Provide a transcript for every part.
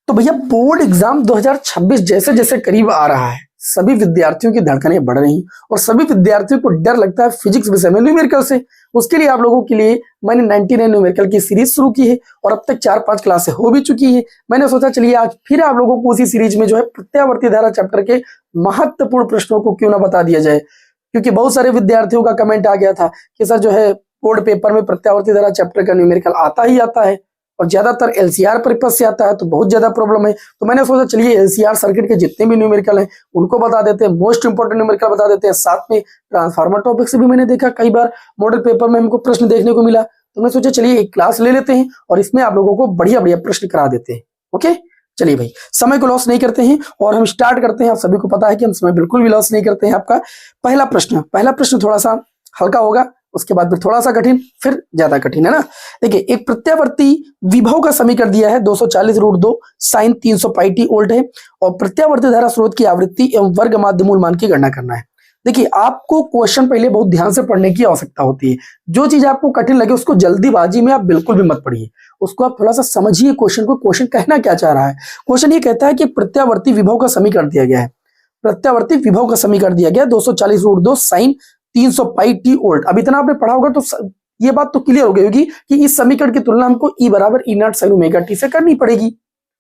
तो भैया board exam 2026 जैसे जैसे करीब आ रहा है, सभी विद्यार्थियों की धड़कनें बढ़ रही और सभी विद्यार्थियों को डर लगता है फिजिक्स विषय में न्यूमेरिकल से। उसके लिए आप लोगों के लिए मैंने 99 न्यूमेरिकल की सीरीज शुरू की है और अब तक 4-5 क्लासें हो भी चुकी है। मैंने सोचा चलिए आज फिर आप लोगों को उसी सीरीज में जो है प्रत्यावर्ती धारा चैप्टर के महत्वपूर्ण प्रश्नों को क्यों ना बता दिया जाए, क्योंकि बहुत सारे विद्यार्थियों का कमेंट आ गया था कि सर जो है बोर्ड पेपर में प्रत्यावर्ती धारा चैप्टर का न्यूमेरिकल आता ही आता है और ज्यादातर एलसीआर परिपथ से आता है, तो बहुत ज्यादा प्रॉब्लम है। तो मैंने सोचा चलिए एलसीआर सर्किट के जितने भी न्यूमेरिकल हैं उनको बता देते हैं, मोस्ट इंपोर्टेंट न्यूमेरिकल बता देते हैं। साथ में ट्रांसफार्मर टॉपिक से भी मैंने देखा कई बार मॉडल पेपर में हमको प्रश्न देखने को मिला, तो मैंने सोचा चलिए एक क्लास ले लेते हैं और इसमें आप लोगों को बढ़िया बढ़िया प्रश्न करा देते हैं। ओके, चलिए भाई समय को लॉस नहीं करते हैं और हम स्टार्ट करते हैं। आप सभी को पता है कि हम समय बिल्कुल भी लॉस नहीं करते हैं। आपका पहला प्रश्न थोड़ा सा हल्का होगा, उसके बाद फिर थोड़ा सा कठिन, फिर ज्यादा कठिन, है ना। देखिए एक प्रत्यावर्ती विभव का समीकरण दिया है 240√2 sin 300 πt वोल्ट है और प्रत्यावर्ती धारा स्रोत की आवृत्ति एवं वर्ग माध्य मूल मान की गणना करना है। देखिए आपको क्वेश्चन पहले बहुत ध्यान से पढ़ने की आवश्यकता होती है। जो चीज आपको कठिन लगे उसको जल्दीबाजी में आप बिल्कुल भी मत पढ़िए, उसको आप थोड़ा सा समझिए क्वेश्चन को। क्वेश्चन कहना क्या चाह रहा है? क्वेश्चन ये कहता है कि प्रत्यावर्ती विभव का समीकरण दिया गया है, प्रत्यावर्ती विभव का समीकरण दिया गया 240√2 sin 300 πt वोल्ट। अब इतना आपने पढ़ा होगा तो ये बात तो क्लियर हो गई होगी कि इस समीकरण की तुलना हमको E बराबर E0 sin ωt से करनी पड़ेगी,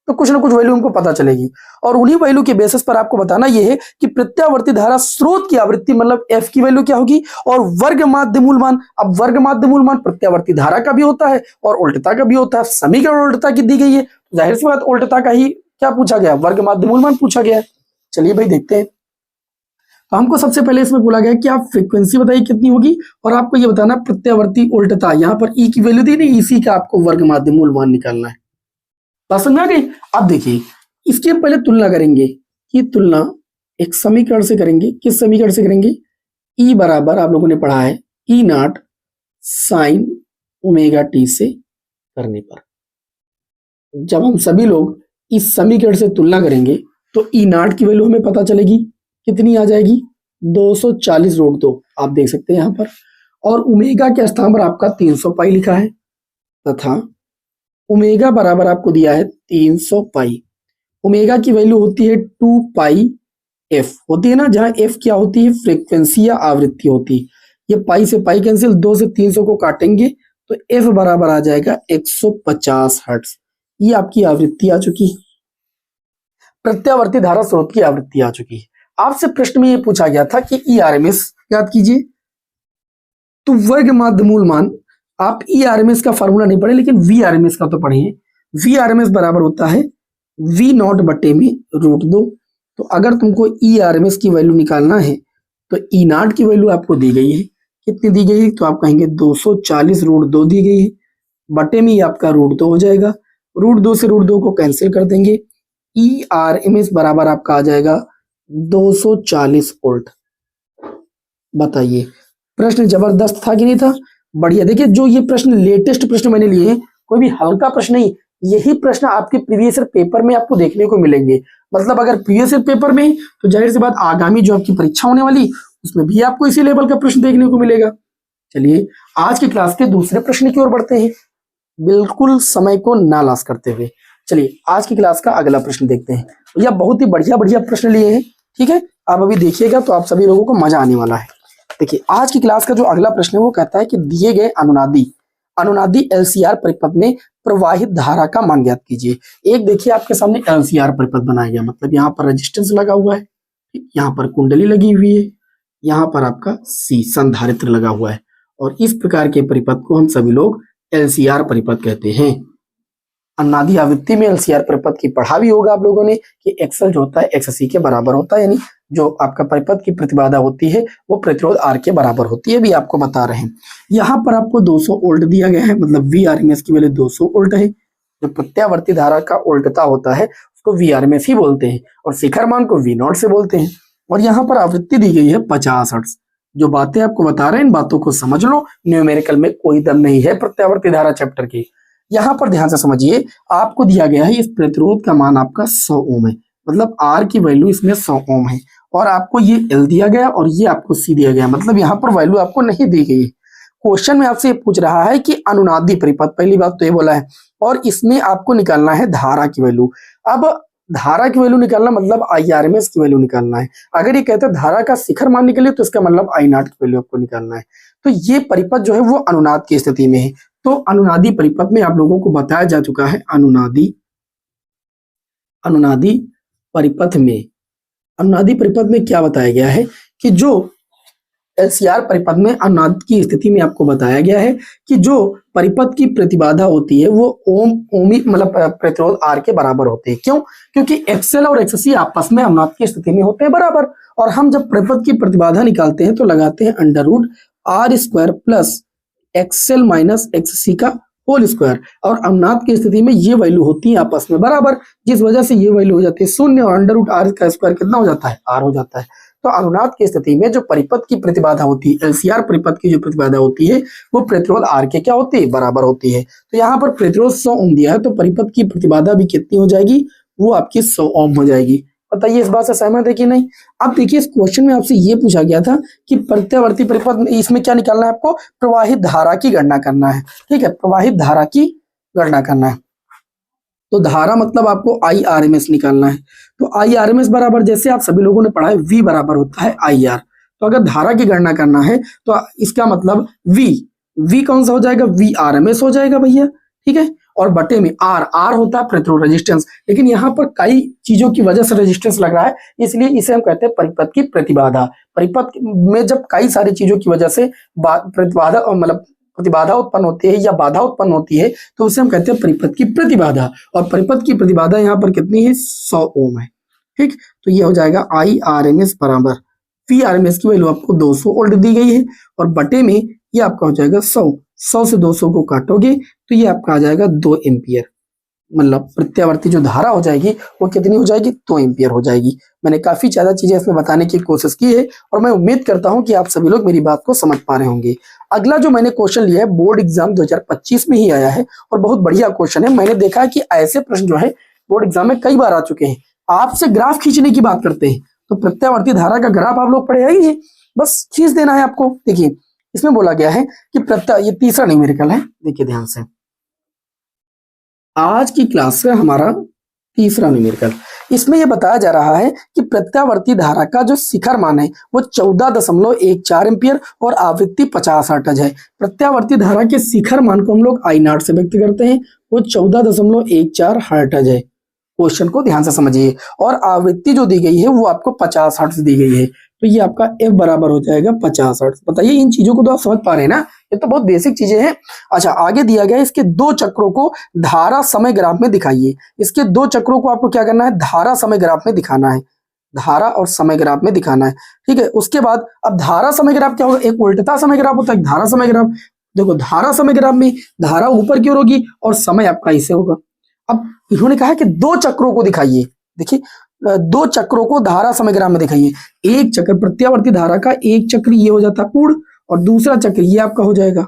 तो कुछ ना कुछ वैल्यू हमको पता चलेगी और उन्हीं वैल्यू के बेसिस पर आपको बताना यह है कि प्रत्यावर्ती धारा स्रोत की आवृत्ति मतलब F की वैल्यू क्या होगी और वर्ग माध्य मूल मान। अब वर्ग माध्य मूल मान प्रत्यावर्ती धारा का भी होता है और उल्टता का भी होता है। समीकरण उल्टता की दी गई है, जाहिर सी बात उल्टता का ही क्या पूछा गया, वर्ग माध्य मूल मान पूछा गया है। चलिए भाई देखते हैं। तो हमको सबसे पहले इसमें बोला गया कि आप फ्रीक्वेंसी बताइए कितनी होगी और आपको ये बताना प्रत्यावर्ती उल्टता। यहाँ पर ई की वैल्यू दी नहीं, इसी का आपको वर्ग माध्य मूल मान निकालना है। बात समझ में आ गई? अब देखिए इसकी हम पहले तुलना करेंगे कि तुलना एक समीकरण से करेंगे। किस समीकरण से करेंगे? ई बराबर आप लोगों ने पढ़ा है E0 sin ωt से करने पर जब हम सभी लोग इस समीकरण से तुलना करेंगे तो E0 की वैल्यू हमें पता चलेगी, कितनी आ जाएगी 240√2 आप देख सकते हैं यहाँ पर, और ओमेगा के स्थान पर आपका 300 पाई लिखा है तथा ओमेगा बराबर आपको दिया है 300 पाई। ओमेगा की वैल्यू होती है 2 पाई एफ होती है ना, जहां एफ क्या होती है फ्रीक्वेंसी या आवृत्ति होती है। ये पाई से पाई कैंसिल, 2 से 300 को काटेंगे तो एफ बराबर आ जाएगा 150 हर्ट्ज। ये आपकी आवृत्ति आ चुकी है, प्रत्यावर्ती धारा स्रोत की आवृत्ति आ चुकी है। आपसे प्रश्न में ये पूछा गया था कि ERMS याद कीजिए, तो वर्ग माध्य मूल मान आप ERMS का फार्मूला नहीं पढ़े लेकिन VRMS का तो पढ़े हैं। VRMS बराबर होता है V0 बटे में √2। तो अगर तुमको ERMS की वैल्यू निकालना है तो E0 की वैल्यू आपको दी गई है, कितनी दी गई है तो आप कहेंगे 240√2 दी गई है, बटे में आपका √2 हो जाएगा। √2 से √2 को कैंसिल कर देंगे, ERMS बराबर आपका आ जाएगा 240 वोल्ट। बताइए प्रश्न जबरदस्त था कि नहीं था? बढ़िया। देखिए जो ये प्रश्न लेटेस्ट प्रश्न मैंने लिए हैं, कोई भी हल्का प्रश्न नहीं, यही प्रश्न आपके प्रीवियस ईयर पेपर में आपको देखने को मिलेंगे। मतलब अगर प्रीवियस ईयर पेपर में तो जाहिर सी बात आगामी जो आपकी परीक्षा होने वाली उसमें भी आपको इसी लेवल का प्रश्न देखने को मिलेगा। चलिए आज की क्लास के दूसरे प्रश्न की ओर बढ़ते हैं, बिल्कुल समय को ना लॉस करते हुए। चलिए आज की क्लास का अगला प्रश्न देखते हैं। भैया बहुत ही बढ़िया बढ़िया प्रश्न लिए हैं, ठीक है, आप अभी देखिएगा तो आप सभी लोगों को मजा आने वाला है। देखिए आज की क्लास का जो अगला प्रश्न है वो कहता है कि दिए गए अनुनादी एलसीआर परिपथ में प्रवाहित धारा का मान ज्ञात कीजिए। एक देखिए आपके सामने एलसीआर परिपथ बनाया गया, मतलब यहाँ पर रेजिस्टेंस लगा हुआ है, यहाँ पर कुंडली लगी हुई है, यहाँ पर आपका सी संधारित्र लगा हुआ है और इस प्रकार के परिपथ को हम सभी लोग एलसीआर परिपथ कहते हैं। अनुनादी आवृत्ति में एलसीआर परिपथ की पढ़ा भी होगा आप लोगों ने कि एक्सएल जो होता है एक्ससी के बराबर होता है, यानी जो आपका परिपथ की प्रतिबाधा होती है वो प्रतिरोध आर के बराबर होती है, भी आपको बता रहे हैं। यहाँ पर आपको 200 वोल्ट दिया गया है, मतलब VRMS की वैल्यू 200 वोल्ट है। जो प्रत्यावर्ती धारा का उल्टता होता है उसको VRMS ही बोलते हैं और शिखर मान को V0 से बोलते हैं। और यहाँ पर आवृत्ति दी गई है 50 हर्ट्ज। जो बातें आपको बता रहे हैं इन बातों को समझ लो, न्यूमेरिकल में कोई दम नहीं है प्रत्यावर्ती धारा चैप्टर की। यहाँ पर ध्यान से समझिए, आपको दिया गया है इस प्रतिरोध का मान आपका 100 ओम है, मतलब आर की वैल्यू इसमें 100 ओम है और आपको ये एल दिया गया और ये आपको सी दिया गया, मतलब यहाँ पर वैल्यू आपको नहीं दी गई है। क्वेश्चन में आपसे पूछ रहा है कि अनुनादी परिपथ, पहली बात तो ये बोला है, और इसमें आपको निकालना है धारा की वैल्यू। अब धारा की वैल्यू निकालना मतलब IRMS की वैल्यू निकालना है। अगर ये कहते हैं धारा का शिखर मान निकलिए तो इसका मतलब I0 की वैल्यू आपको निकालना है। तो ये परिपथ जो है वो अनुनाद की स्थिति में है। तो अनुनादी परिपथ में आप लोगों को बताया जा चुका है, अनुनादी परिपथ में क्या बताया गया है कि जो LCR परिपथ में अनुनाद की स्थिति में आपको बताया गया है कि जो परिपथ की प्रतिबाधा होती है वो ओमिक मतलब प्रतिरोध R के बराबर होते हैं। क्यों? क्योंकि XL और XC आपस में अनुनाद की स्थिति में होते हैं बराबर, और हम जब परिपथ की प्रतिबाधा निकालते हैं तो लगाते हैं √R² plus XL minus XC का होल स्क्वायर, और अनुनाद की स्थिति में ये वैल्यू होती है आपस में बराबर, जिस वजह से ये वैल्यू हो जाती है 0 और √R का स्क्वायर कितना हो जाता है? R हो जाता है। तो अनुनाद की स्थिति में जो परिपथ की प्रतिबाधा होती है, LCR परिपथ की जो प्रतिबाधा होती है वो प्रतिरोध R के क्या होती है? बराबर होती है। तो यहाँ पर प्रतिरोध 100 ओम दिया है तो परिपथ की प्रतिबाधा भी कितनी हो जाएगी? वो आपकी 100 ओम हो जाएगी। बताइए इस बात से सहमत है कि नहीं? अब देखिए इस क्वेश्चन में आपसे ये पूछा गया था कि प्रत्यावर्ती परिपथ में इसमें क्या निकालना है आपको? प्रवाहित धारा की गणना करना है। ठीक है, प्रवाहित धारा की गणना करना है। तो धारा मतलब आपको IRMS निकालना है। तो IRMS बराबर, जैसे आप सभी लोगों ने पढ़ा है, V बराबर होता है IR। तो अगर धारा की गणना करना है तो इसका मतलब V कौन सा हो जाएगा? VRMS हो जाएगा भैया। ठीक है, और बटे में R होता है प्रतिरोध रेजिस्टेंस, लेकिन यहाँ पर कई चीजों की वजह से रेजिस्टेंस लग रहा है, इसलिए इसे हम कहते हैं परिपथ की प्रतिबाधा। परिपथ में जब कई सारी चीजों की वजह से प्रतिबाधा मतलब प्रतिबाधा उत्पन्न होती है या बाधा उत्पन्न होती है तो उसे हम कहते हैं परिपथ की प्रतिबाधा, और परिपथ की प्रतिबाधा यहाँ पर कितनी है? 100 ओम है। ठीक, तो ये हो जाएगा IRMS बराबर VRMS की वैल्यू आपको 200 वोल्ट दी गई है, और बटे में ये आपका हो जाएगा 100 से 200 को काटोगे तो ये आपका आ जाएगा 2 एम्पियर। मतलब प्रत्यावर्ती जो धारा हो जाएगी वो कितनी हो जाएगी? 2 एम्पियर हो जाएगी। मैंने काफी ज्यादा चीजें इसमें बताने की कोशिश की है और मैं उम्मीद करता हूं कि आप सभी लोग मेरी बात को समझ पा रहे होंगे। अगला जो मैंने क्वेश्चन लिया है बोर्ड एग्जाम 2025 में ही आया है और बहुत बढ़िया क्वेश्चन है। मैंने देखा है कि ऐसे प्रश्न जो है बोर्ड एग्जाम में कई बार आ चुके हैं। आपसे ग्राफ खींचने की बात करते हैं तो प्रत्यावर्ती धारा का ग्राफ आप लोग पढ़े ही है, बस खींच देना है आपको। देखिए इसमें बोला गया है कि ये तीसरा न्यूमेरिकल है, देखिए ध्यान से, आज की क्लास का हमारा तीसरा न्यूमेरिकल। इसमें यह बताया जा रहा है कि प्रत्यावर्ती धारा का जो शिखर मान है वो 14.14 एम्पियर और आवृत्ति 50 हर्ट्ज है। प्रत्यावर्ती धारा के शिखर मान को हम लोग I0 से व्यक्त करते हैं, वो 14.14 हर्ट्ज है। क्वेश्चन को ध्यान से समझिए, और आवृत्ति जो दी गई है वो आपको 50 हर्ट्ज दी गई है, तो ये आपका F बराबर हो जाएगा 50 हर्ट्ज। बताइए इन चीजों को तो आप समझ पा रहे हैं ना, ये तो बहुत बेसिक चीजें हैं। अच्छा, आगे दिया गया इसके 2 चक्रों को धारा समय ग्राफ में दिखाइए। इसके 2 चक्रों को आपको क्या करना है? धारा समय ग्राफ में दिखाना है, धारा और समय ग्राफ में दिखाना है। ठीक है, उसके बाद अब धारा समय ग्राफ क्या होगा? एक उल्टता समय ग्राफ होता है, एक धारा समय ग्राफ। देखो धारा समय ग्राफ में धारा ऊपर की ओर होगी और समय आपका ऐसे होगा। अब इन्होंने कहा कि 2 चक्रों को दिखाइए। देखिए 2 चक्रों को धारा समय ग्राफ में दिखाइए। एक चक्र प्रत्यावर्ती धारा का एक चक्र ये हो जाता है पूर्ण, और दूसरा चक्र ये आपका हो जाएगा।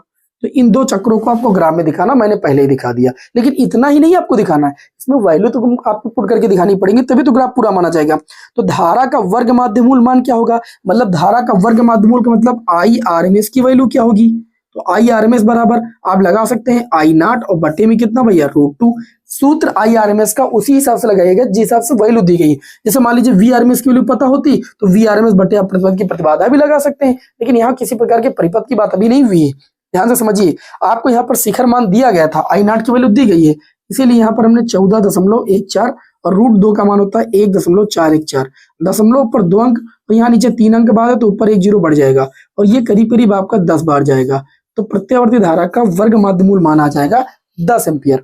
तो इन 2 चक्रों को आपको ग्राफ में दिखाना, मैंने पहले ही दिखा दिया। लेकिन इतना ही नहीं आपको दिखाना है, इसमें वैल्यू तो आपको पुट करके दिखानी पड़ेगी, तभी तो ग्राफ पूरा माना जाएगा। तो धारा का वर्ग माध्यमूल मान क्या होगा? मतलब धारा का वर्ग माध्यमूल का मतलब IRMS की वैल्यू क्या होगी? तो IRMS बराबर आप लगा सकते हैं I0 और बटे में कितना भैया? √2। सूत्र IRMS का उसी हिसाब से लगाइएगा जिस हिसाब से वैल्यू दी गई है। जैसे मान लीजिए VRMS की वैल्यू पता होती तो VRMS बटे आप परिपथ की प्रतिबाधा भी लगा सकते हैं, लेकिन यहाँ किसी प्रकार के परिपथ की बात अभी नहीं हुई है। ध्यान से समझिए, आपको यहाँ पर शिखर मान दिया गया था, I0 की वैल्यू दी गई है, इसीलिए यहाँ पर हमने 14.14 और √2 का मान होता है 1.414। दशमलव पर 2 अंक तो यहाँ नीचे 3 अंक बाद है तो ऊपर 1 0 बढ़ जाएगा और ये करीब करीब आपका 10 बार जाएगा। तो प्रत्यावर्ती धारा का वर्ग माध्यमूल मान आ जाएगा 10 एम्पियर।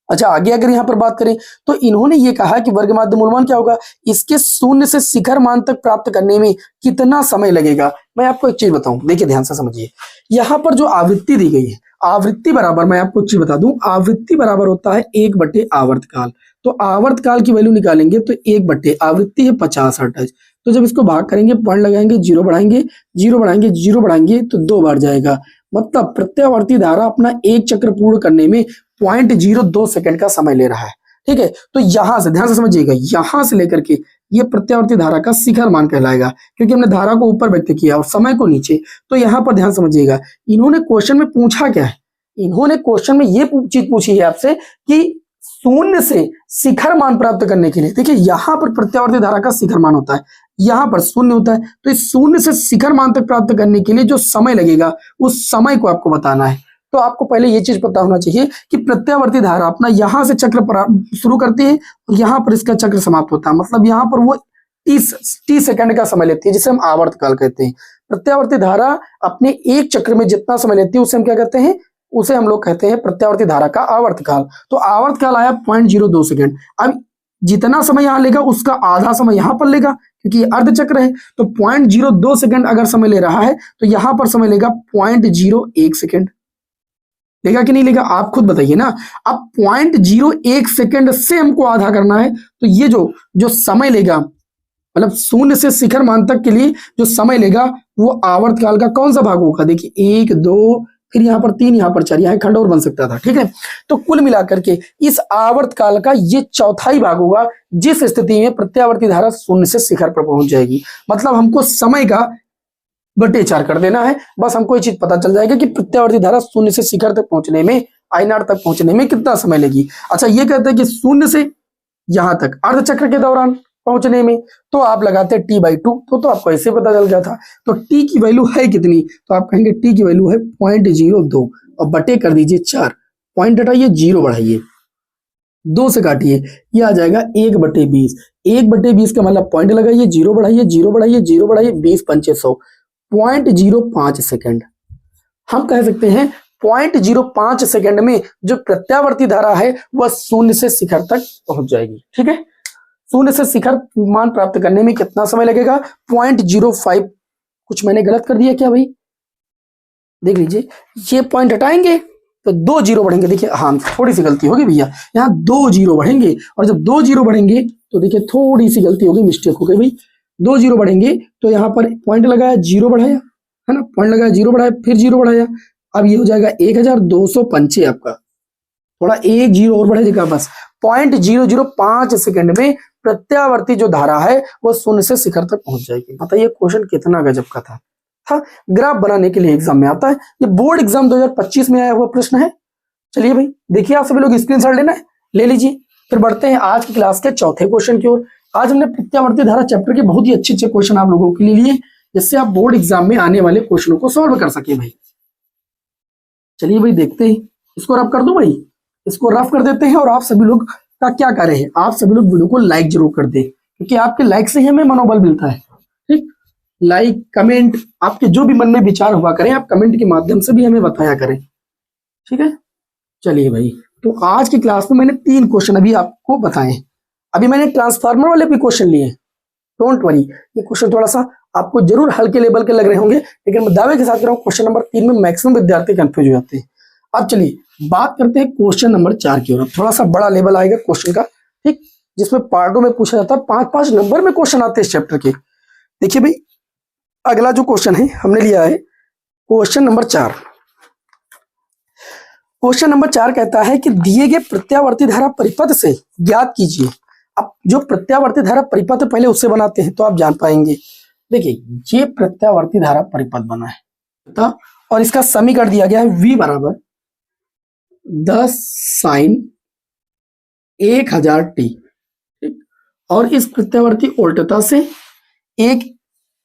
अच्छा, आगे अगर यहाँ पर बात करें तो इन्होंने ये कहा कि वर्ग माध्यमूल मान क्या होगा? इसके 0 से शिखर मान तक प्राप्त करने में कितना समय लगेगा? मैं आपको एक चीज बताऊं, देखिए ध्यान से समझिए। यहाँ पर जो आवृत्ति दी गई है, आवृत्ति बराबर, मैं आपको एक चीज बता दूं, आवृत्ति बराबर होता है 1 बटे आवर्तकाल। तो आवर्तकाल की वैल्यू निकालेंगे तो 1 बटे आवृत्ति है 50 हर्ट्ज। तो जब इसको भाग करेंगे, पॉइंट लगाएंगे, 0 बढ़ाएंगे, 0 बढ़ाएंगे, 0 बढ़ाएंगे तो 2 बार जाएगा। मतलब प्रत्यावर्ती धारा अपना एक चक्र पूर्ण करने में 0.02 सेकंड का समय ले रहा है। ठीक है, तो यहां से ध्यान से समझिएगा, यहां से लेकर के ये प्रत्यावर्ती धारा का शिखर मान कहलाएगा, क्योंकि हमने धारा को ऊपर व्यक्त किया और समय को नीचे। तो यहाँ पर ध्यान समझिएगा, इन्होंने क्वेश्चन में पूछा क्या है, इन्होंने क्वेश्चन में ये चीज पूछी है आपसे कि शून्य से शिखर मान प्राप्त करने के लिए, देखिए यहाँ पर प्रत्यावर्ती धारा का शिखर मान होता है, यहाँ पर शून्य होता है, तो इस शून्य से शिखर मान तक प्राप्त करने के लिए जो समय लगेगा उस समय को आपको बताना है। तो आपको पहले ये चीज पता होना चाहिए कि प्रत्यावर्ती धारा अपना यहाँ से चक्र शुरू करती है और यहाँ पर इसका चक्र समाप्त होता है, मतलब यहाँ पर वो टी सेकंड का समय लेती है, जिसे हम आवर्तकाल कहते हैं। प्रत्यावर्ती धारा अपने एक चक्र में जितना समय लेती है उसे हम क्या कहते हैं, उसे हम लोग कहते हैं प्रत्यावर्ती धारा का आवर्तकाल। तो आवर्तकाल आया 0.02 सेकंड। अब जितना समय यहाँ लेगा उसका आधा समय यहाँ पर लेगा, क्योंकि अर्धचक्र है। तो 0.02 सेकंड अगर समय ले रहा है तो यहाँ पर समय लेगा 0.01 सेकंड। लेगा कि नहीं लेगा, आप खुद बताइए ना। अब 0.01 सेकंड से हमको आधा करना है, तो ये जो समय लेगा, मतलब शून्य से शिखर मान तक के लिए जो समय लेगा वो आवर्तकाल का कौन सा भाग होगा। देखिए 1 2 फिर यहाँ पर 3, यहाँ पर 4, यहाँ खंड और बन सकता था, ठीक है। तो कुल मिलाकर के इस आवर्तकाल का ये चौथाई भाग होगा, जिस स्थिति में प्रत्यावर्ती धारा शून्य से शिखर पर पहुंच जाएगी। मतलब हमको समय का बटे 4 कर देना है, बस हमको ये चीज पता चल जाएगा कि प्रत्यावर्ती धारा शून्य से शिखर तक पहुंचने में, I0 तक पहुंचने में कितना समय लेगी। अच्छा, ये कहते हैं कि शून्य से यहां तक अर्धचक्र के दौरान पहुंचने में, तो आप लगाते हैं T/2, तो आपको ऐसे पता चल गया था। तो T की वैल्यू है कितनी, तो आप कहेंगे T की वैल्यू है 0.02 और बटे कर दीजिए 4, पॉइंट हटाइए 0 बढ़ाइए, 2 से काटिए, ये आ जाएगा 1/20। 1/20 का मतलब पॉइंट लगाइए, 0 बढ़ाइए 0 बढ़ाइए 0 बढ़ाइए, 20 पंचे 100, 0.05 सेकंड। हम कह सकते हैं 0.05 सेकंड में जो प्रत्यावर्ती धारा है वह शून्य से शिखर तक पहुंच जाएगी, ठीक है। शून्य से शिखर मान प्राप्त करने में कितना समय लगेगा, 0.05। कुछ मैंने गलत कर दिया क्या भाई, देख लीजिए, ये पॉइंट हटाएंगे तो 2 0 बढ़ेंगे। देखिए हाँ, थोड़ी सी गलती होगी भैया, यहाँ 2 0 बढ़ेंगे, और जब 2 0 बढ़ेंगे तो देखिए थोड़ी सी गलती होगी, मिस्टेक हो गई भाई। 2 0 बढ़ेंगे तो यहाँ पर पॉइंट लगाया 0 बढ़ाया, है ना, पॉइंट लगाया 0 बढ़ाया, फिर 0 बढ़ाया, अब ये हो जाएगा 1205 आपका, थोड़ा 1 0 और बढ़ेगा, बस 0.005 सेकंड में प्रत्यावर्ती जो धारा है वो शून्य से शिखर तक पहुंच जाएगी। बताइए क्वेश्चन कितना गजब का था। ग्राफ बनाने के लिए एग्जाम में आता है, ये बोर्ड एग्जाम 2025 में आया हुआ प्रश्न है। चलिए भाई देखिए, आप सभी लोग स्क्रीनशॉट लेना है, ले लीजिए। फिर बढ़ते हैं आज की क्लास के चौथे क्वेश्चन की ओर। आज हमने प्रत्यावर्ती धारा चैप्टर के बहुत ही अच्छे क्वेश्चन आप लोगों के लिए लिए, जिससे आप बोर्ड एग्जाम में आने वाले क्वेश्चनों को सॉल्व कर सके भाई। चलिए भाई देखते हैं, इसको रफ कर दो भाई, इसको रफ कर देते हैं। और आप सभी लोग का क्या कार्य है, आप सभी लोग वीडियो को लाइक जरूर कर दें, क्योंकि आपके लाइक से ही हमें मनोबल मिलता है, ठीक। लाइक कमेंट, आपके जो भी मन में विचार हुआ करें आप कमेंट के माध्यम से भी हमें बताया करें, ठीक है। चलिए भाई, तो आज की क्लास में मैंने 3 क्वेश्चन अभी आपको बताए। अभी मैंने ट्रांसफार्मर वाले भी क्वेश्चन लिए, डोंट वरी, ये क्वेश्चन थोड़ा सा आपको जरूर हल्के लेवल के लग रहे होंगे, लेकिन मैं दावे के साथ कह रहा हूँ क्वेश्चन नंबर 3 में मैक्सिमम विद्यार्थी कंफ्यूज हो जाते हैं। अब चलिए बात करते हैं क्वेश्चन नंबर 4 की ओर। थोड़ा सा बड़ा लेवल आएगा क्वेश्चन का, ठीक, जिसमें पार्टों में पूछा जाता है, 5-5 नंबर में क्वेश्चन आते हैं इस चैप्टर के। देखिए भाई, अगला जो क्वेश्चन है हमने लिया है क्वेश्चन नंबर 4। क्वेश्चन नंबर 4 कहता है कि दिए गए प्रत्यावर्ती धारा परिपथ से ज्ञात कीजिए। अब जो प्रत्यावर्ती धारा परिपथ पहले उससे बनाते हैं तो आप जान पाएंगे। देखिए ये प्रत्यावर्ती धारा परिपथ बना है और इसका समीकरण दिया गया है V बराबर 10 sin 1000 t, ठीक। और इस प्रत्यावर्ती उल्टता से एक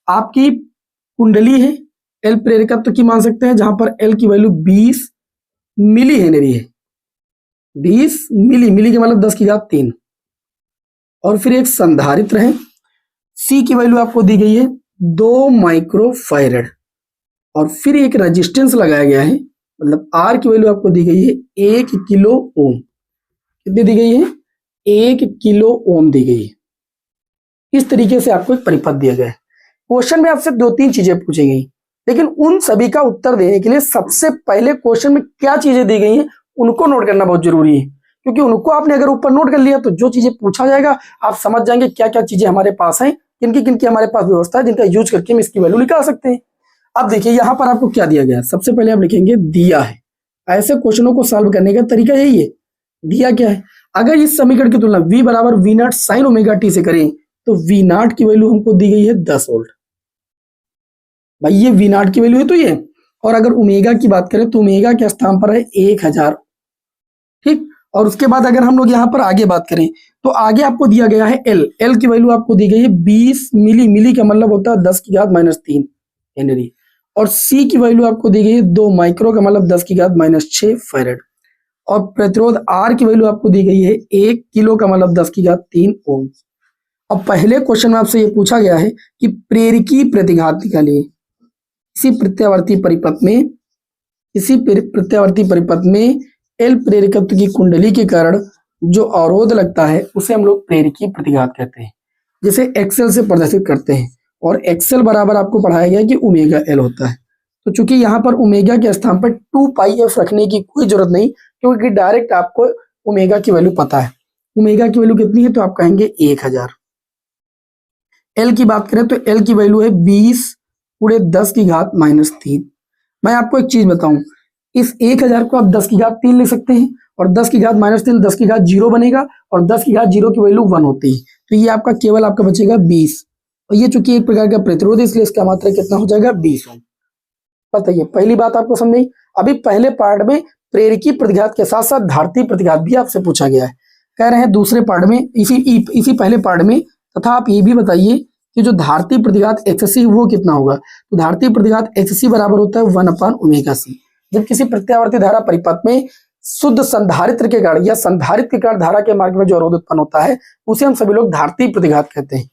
आपकी कुंडली है, L प्रेरकत्व की मान सकते हैं, जहां पर L की वैल्यू 20 मिली हेनरी है, 20 मिली के मतलब 10 की घात 3। और फिर एक संधारित्र है, C की वैल्यू आपको दी गई है 2 माइक्रोफैरड, और फिर एक रेजिस्टेंस लगाया गया है, मतलब R की वैल्यू आपको दी गई है 1 किलो ओम। कितनी दी गई है, 1 किलो ओम दी गई है। इस तरीके से आपको एक परिपथ दिया गया है। क्वेश्चन में आपसे 2-3 चीजें पूछी गई, लेकिन उन सभी का उत्तर देने के लिए सबसे पहले क्वेश्चन में क्या चीजें दी गई हैं उनको नोट करना बहुत जरूरी है, क्योंकि उनको आपने अगर ऊपर नोट कर लिया तो जो चीजें पूछा जाएगा आप समझ जाएंगे क्या क्या चीजें हमारे पास हैं, किनकी हमारे पास व्यवस्था है जिनका यूज करके हम इसकी वैल्यू निकाल सकते हैं। अब देखिए यहाँ पर आपको क्या दिया गया है, सबसे पहले आप लिखेंगे दिया है। ऐसे क्वेश्चनों को सॉल्व करने का तरीका यही है, दिया क्या है। अगर इस समीकरण की तुलना V बराबर V0 sin ओमेगा t से करें तो वी नॉट की वैल्यू हमको दी गई है 10 वोल्ट। भाई ये वी नॉट की वैल्यू है तो ये, और अगर ओमेगा की बात करें तो ओमेगा के स्थान पर है 1000। ठीक, और उसके बाद अगर हम लोग यहाँ पर आगे बात करें तो आगे आपको दिया गया है एल। एल की वैल्यू आपको दी गई है 20 मिली। मिली का मतलब होता है 10 की घात -3 हेनरी। और सी की वैल्यू आपको दी गई है 2 माइक्रो का मतलब 10 की घात -6 फैरेड। और प्रतिरोध आर की वैल्यू आपको दी गई है 1 किलो का मतलब 10 की घात 3 ओम। अब पहले क्वेश्चन में आपसे ये पूछा गया है कि प्रेरकी प्रतिघात निकालिए। इसी प्रत्यावर्ती परिपथ में एल प्रेरकत्व की कुंडली के कारण जो अवरोध लगता है उसे हम लोग प्रेरकी प्रतिघात कहते हैं, जिसे एक्सेल से प्रदर्शित करते हैं। और एक्सेल बराबर आपको पढ़ाया गया कि ओमेगा एल होता है। तो चूंकि यहाँ पर ओमेगा के स्थान पर 2πf रखने की कोई जरूरत नहीं, क्योंकि डायरेक्ट आपको ओमेगा की वैल्यू पता है। ओमेगा की वैल्यू कितनी है तो आप कहेंगे 1000। एल की बात करें तो एल की वैल्यू है 20 × 10 की घात -3। मैं आपको एक चीज बताऊं, इस 1000 को आप 10 की घात 3 लिख सकते हैं, और 10 की घात -3 10 की घात 0 बनेगा, और 10 की घात 0 की वैल्यू 1 होती है। तो ये आपका केवल आपका बचेगा 20। और ये चूंकि एक प्रकार का प्रतिरोध है इसलिए इसका मात्रा कितना हो जाएगा 20 ओम। बताइए, पहली बात आपको समझ नहीं। अभी पहले पार्ट में प्रेरकी प्रतिघात के साथ साथ धारती प्रतिघात भी आपसे पूछा गया है। कह रहे हैं दूसरे पार्ट में, इसी पहले पार्ट में, तथा आप ये भी बताइए कि जो धारती प्रतिघात XC वो कितना होगा। तो धारती प्रतिघात XC बराबर होता है 1/ωc। जब किसी प्रत्यावर्ती धारा परिपथ में शुद्ध संधारित्र के कारण या संधारित्र के कारण धारा के मार्ग में जो अवरोध उत्पन्न होता है उसे हम सभी लोग धारती प्रतिघात कहते हैं,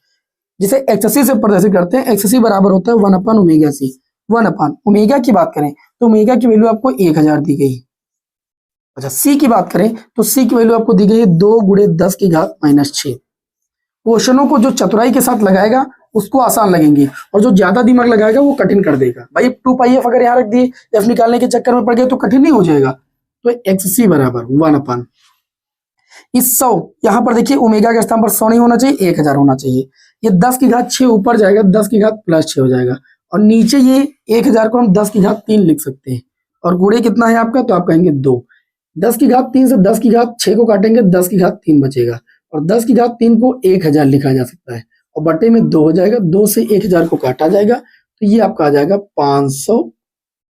जिसे XC से प्रदर्शित करते हैं। XC बराबर होता है 1/ωc। 1/ओमेगा की बात करें तो ओमेगा की वैल्यू आपको 1000 दी गई। अच्छा, सी की बात करें तो सी की वैल्यू आपको दी गई है 2 × 10 की घात -6। क्वेश्चनों को जो चतुराई के साथ लगाएगा उसको आसान लगेंगे, और जो ज्यादा दिमाग लगाएगा वो कठिन कर देगा। भाई 2πf अगर यहाँ रख दिए, एफ निकालने के चक्कर में पड़ गए तो कठिन नहीं हो जाएगा। तो XC बराबर 1/। इस 100 यहाँ पर देखिए ओमेगा के स्थान पर 100 नहीं होना चाहिए, 1000 होना चाहिए। ये 10 की घात 6 ऊपर जाएगा, 10 की घात +6 हो जाएगा, और नीचे ये 1000 को हम 10 की घात 3 लिख सकते हैं। और गुणे कितना है आपका तो आप कहेंगे 2। 10 की घात 3 से 10 की घात 6 को काटेंगे, 10 की घात 3 बचेगा, और 10 की घात 3 को 1000 लिखा जा सकता है, और बटे में 2 हो जाएगा। 2 से 1000 को काटा जाएगा तो ये आपका आ जाएगा 500।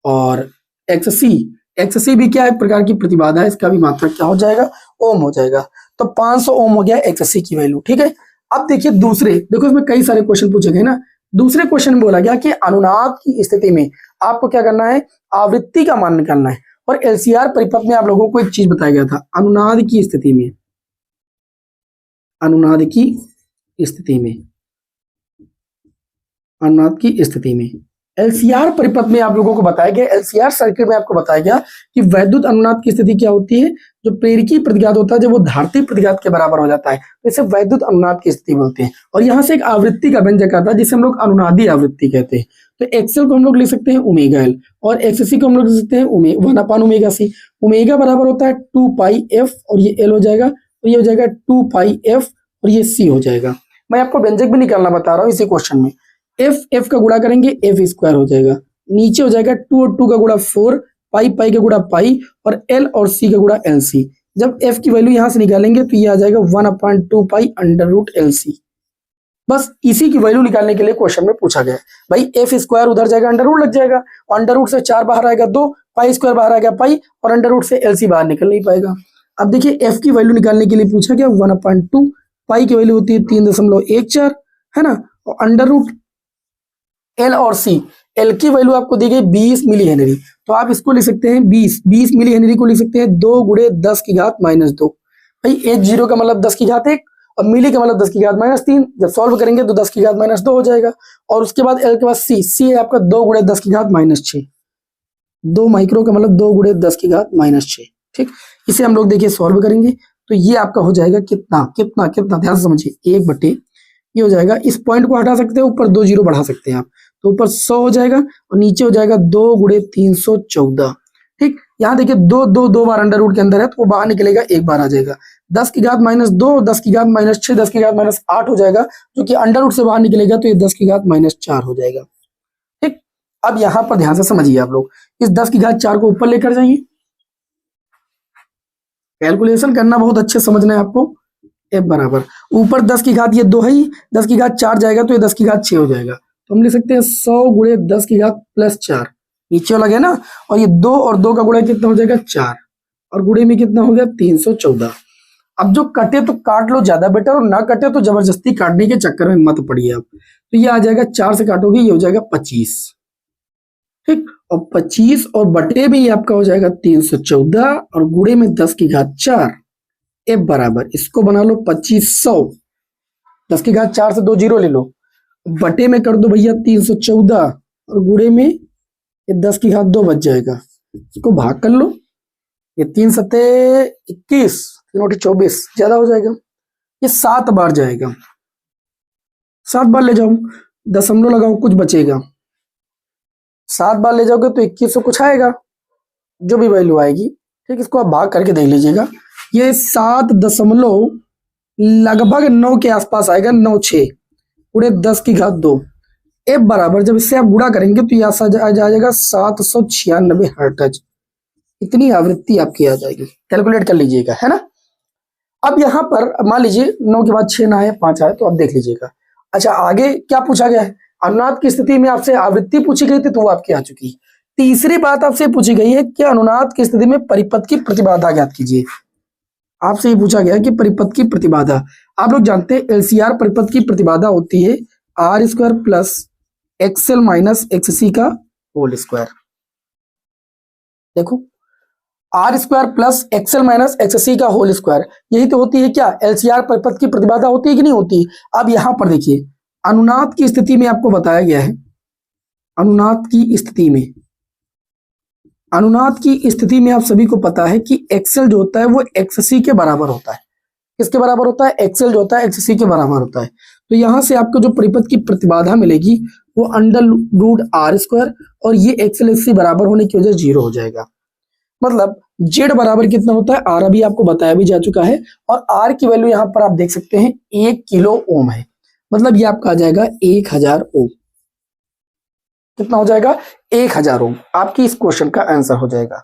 और XC भी क्या है, एक प्रकार की प्रतिबाधा है, इसका भी मात्रक क्या हो जाएगा, ओम हो जाएगा। तो 500 ओम हो गया XC की वैल्यू। ठीक है, अब देखिए दूसरे, देखो इसमें कई सारे क्वेश्चन पूछे गए ना। दूसरे क्वेश्चन में बोला गया कि अनुनाद की स्थिति में आपको क्या करना है, आवृत्ति का मान निकालना है। और LCR परिपथ में आप लोगों को एक चीज बताया गया था, अनुनाद की स्थिति में LCR परिपथ में आप लोगों को बताया गया, LCR सर्किट में आपको बताया गया कि वैद्युत अनुनाद की स्थिति क्या होती है, जो प्रेरकी प्रतिघात होता है जब वो धारती प्रतिघात के बराबर हो जाता है तो इसे वैद्युत अनुनाद की स्थिति बोलते हैं। और यहाँ से एक आवृत्ति का व्यंजक आता है जिसे हम लोग अनुनादी आवृत्ति कहते हैं। तो XL को हम लोग लिख सकते हैं ω_L, और XC को हम लोग लिख सकते हैं 1/ωc। ओमेगा बराबर होता है 2πf, और ये L हो जाएगा, और ये हो जाएगा 2πf, और ये C हो जाएगा। मैं आपको व्यंजक भी निकालना बता रहा हूँ इसी क्वेश्चन में। F का गुणा करेंगे F² हो जाएगा, नीचे हो जाएगा 2 और 2 का गुणा 4, पाई का गुणा पाई, और L और C का गुणा LC। जब F की वैल्यू यहां से निकालेंगे तो ये आ जाएगा 1/2π√LC। बस इसी की वैल्यू निकालने के लिए क्वेश्चन में पूछा गया। भाई F² उधर जाएगा, अंडर लग जाएगा, अंडर से 4 बाहर आएगा 2, पाई² बाहर आएगा पाई, और अंडर से LC बाहर निकल नहीं पाएगा। अब देखिए F की वैल्यू निकालने के लिए पूछा गया 1/2, पाई की वैल्यू होती है 3.14, है ना, और अंडर L और C, L की वैल्यू आपको दी गई 20 मिली हेनरी, तो आप इसको लिख सकते हैं 20 मिली हेनरी को लिख सकते हैं 2 × 10 की घात -2। भाई 10 का मतलब 10 की घात 1, और मिली का मतलब 10 की घात -3। जब सॉल्व करेंगे तो 10 की घात -2 हो जाएगा। और उसके बाद L के बाद C है आपका 2 × 10 की घात -6। 2 माइक्रो का मतलब 2 × 10 की घात -6। ठीक, इसे हम लोग देखिए सॉल्व करेंगे तो ये आपका हो जाएगा कितना ध्यान से समझिए, 1/, ये हो जाएगा। इस पॉइंट को हटा सकते हैं, ऊपर 2 0 बढ़ा सकते हैं आप, तो ऊपर 100 हो जाएगा, और नीचे हो जाएगा 2 × 314। ठीक, यहाँ देखिए 2 बार अंडर रूट के अंदर है तो वो बाहर निकलेगा, एक बार आ जाएगा। 10 की घात -2, 10 की घात -6, 10 की घात -8 हो जाएगा, जो कि अंडर रूट से बाहर निकलेगा तो ये 10 की घात -4 हो जाएगा। ठीक, अब यहाँ पर ध्यान से समझिए आप लोग, इस 10 की घात 4 को ऊपर लेकर जाइए। कैलकुलेशन करना बहुत अच्छे समझना है आपको। F बराबर ऊपर 10 की घात ये 2 है ही, 10 की घात 4 जाएगा तो ये 10 की घात 6 हो जाएगा, तो हम लिख सकते हैं 100 गुणे 10 की घात प्लस 4, नीचे वाला गया ना, और ये 2 और 2 का गुणा कितना हो जाएगा 4, और गुणे में कितना हो गया 314। अब जो कटे तो काट लो ज्यादा बेटर, और ना कटे तो जबरदस्ती काटने के चक्कर में मत पड़िए आप। तो ये आ जाएगा 4 से काटोगे ये हो जाएगा 25, ठीक, और 25 और बटे में ये आपका हो जाएगा 314 और गुणे में 10 की घात 4। F बराबर इसको बना लो 2500, 10 की घात 4 से 2 जीरो ले लो, बटे में कर दो भैया 314 और गुणे में ये 10 की घात 2 बच जाएगा, इसको भाग कर लो, ये 3 सत्ते 21, 3 24 ज्यादा हो जाएगा, ये 7 बार जाएगा, 7 बार ले जाओ, दशमलव लगाओ कुछ बचेगा, 7 बार ले जाओगे तो 2100 कुछ आएगा, जो भी वैल्यू आएगी, ठीक, इसको आप भाग करके देख लीजिएगा, ये 7 दशमलव लगभग 9 के आसपास आएगा, 96 पूरे 10 की घात 2। F बराबर जब इससे आप गुणा करेंगे तो ये आ जाएगा 796 हर्ट्ज, इतनी आवृत्ति आपकी आ जाएगी, कैलकुलेट कर लीजिएगा, है ना। अब यहाँ पर मान लीजिए 9 के बाद 6 ना आए 5 आए, तो आप देख लीजिएगा। अच्छा आगे क्या पूछा गया है, अनुनाद की स्थिति में आपसे आवृत्ति पूछी गई थी तो वो आपकी आ चुकी। तीसरी बात आपसे पूछी गई है कि अनुनाद की स्थिति में परिपथ की प्रतिबाधा ज्ञात कीजिए। आपसे ये पूछा गया कि परिपथ की प्रतिबाधा, आप लोग जानते हैं एलसीआर परिपथ की प्रतिबाधा होती है R square plus XL minus XC का होल स्क्वायर। देखो R square plus XL minus XC का होल स्क्वायर, यही तो होती है क्या एलसीआर परिपथ की प्रतिबाधा, होती है कि नहीं होती। अब यहां पर देखिए अनुनाद की स्थिति में आपको बताया गया है, अनुनाद की स्थिति में, अनुनाद की स्थिति में आप सभी को पता है कि एक्सएल जो होता है वो एक्ससी के बराबर होता है। किसके बराबर होता है, एक्सएल जो होता है एक्ससी के बराबर होता है। तो यहां से आपको जो परिपथ की प्रतिबाधा मिलेगी वो अंडर रूट आर स्क्वायर, और ये एक्सएल एक्ससी बराबर होने की वजह 0 हो जाएगा। मतलब जेड बराबर कितना होता है, आर अभी आपको बताया भी जा चुका है, और आर की वैल्यू यहां पर आप देख सकते हैं 1 किलो ओम है, मतलब ये आपका आ जाएगा 1000 ओम। कितना हो जाएगा 1000 ओम, आपकी इस क्वेश्चन का आंसर हो जाएगा।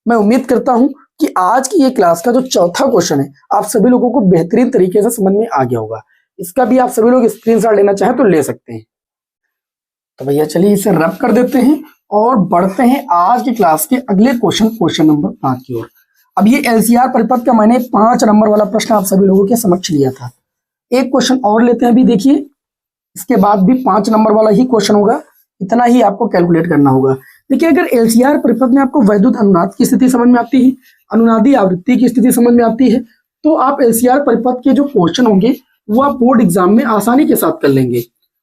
मैं उम्मीद करता हूं कि आज की ये क्लास का जो चौथा क्वेश्चन है आप सभी लोगों को बेहतरीन तरीके से समझ में आ गया होगा। इसका भी आप सभी लोग स्क्रीनशॉट लेना चाहें तो ले सकते हैं। तो भैया चलिए इसे रब कर देते हैं और बढ़ते हैं आज की क्लास के अगले क्वेश्चन नंबर 5 की ओर। अब ये एलसीआर परिपथ का मैंने 5 नंबर वाला प्रश्न आप सभी लोगों के समक्ष लिया था। एक क्वेश्चन और लेते हैं, अभी देखिए इसके बाद भी 5 नंबर वाला ही क्वेश्चन होगा, इतना ही आपको कैलकुलेट करना होगा। देखिए अगर एलसीआर परिपथ में आपको वैद्युत अनुनाद की स्थिति समझ में आती है, अनुनादी आवृत्ति की स्थिति समझ में आती है, तो आप एलसीआर परिपथ के जो क्वेश्चन होंगे वो आप बोर्ड एग्जाम में आसानी के साथ कर लेंगे।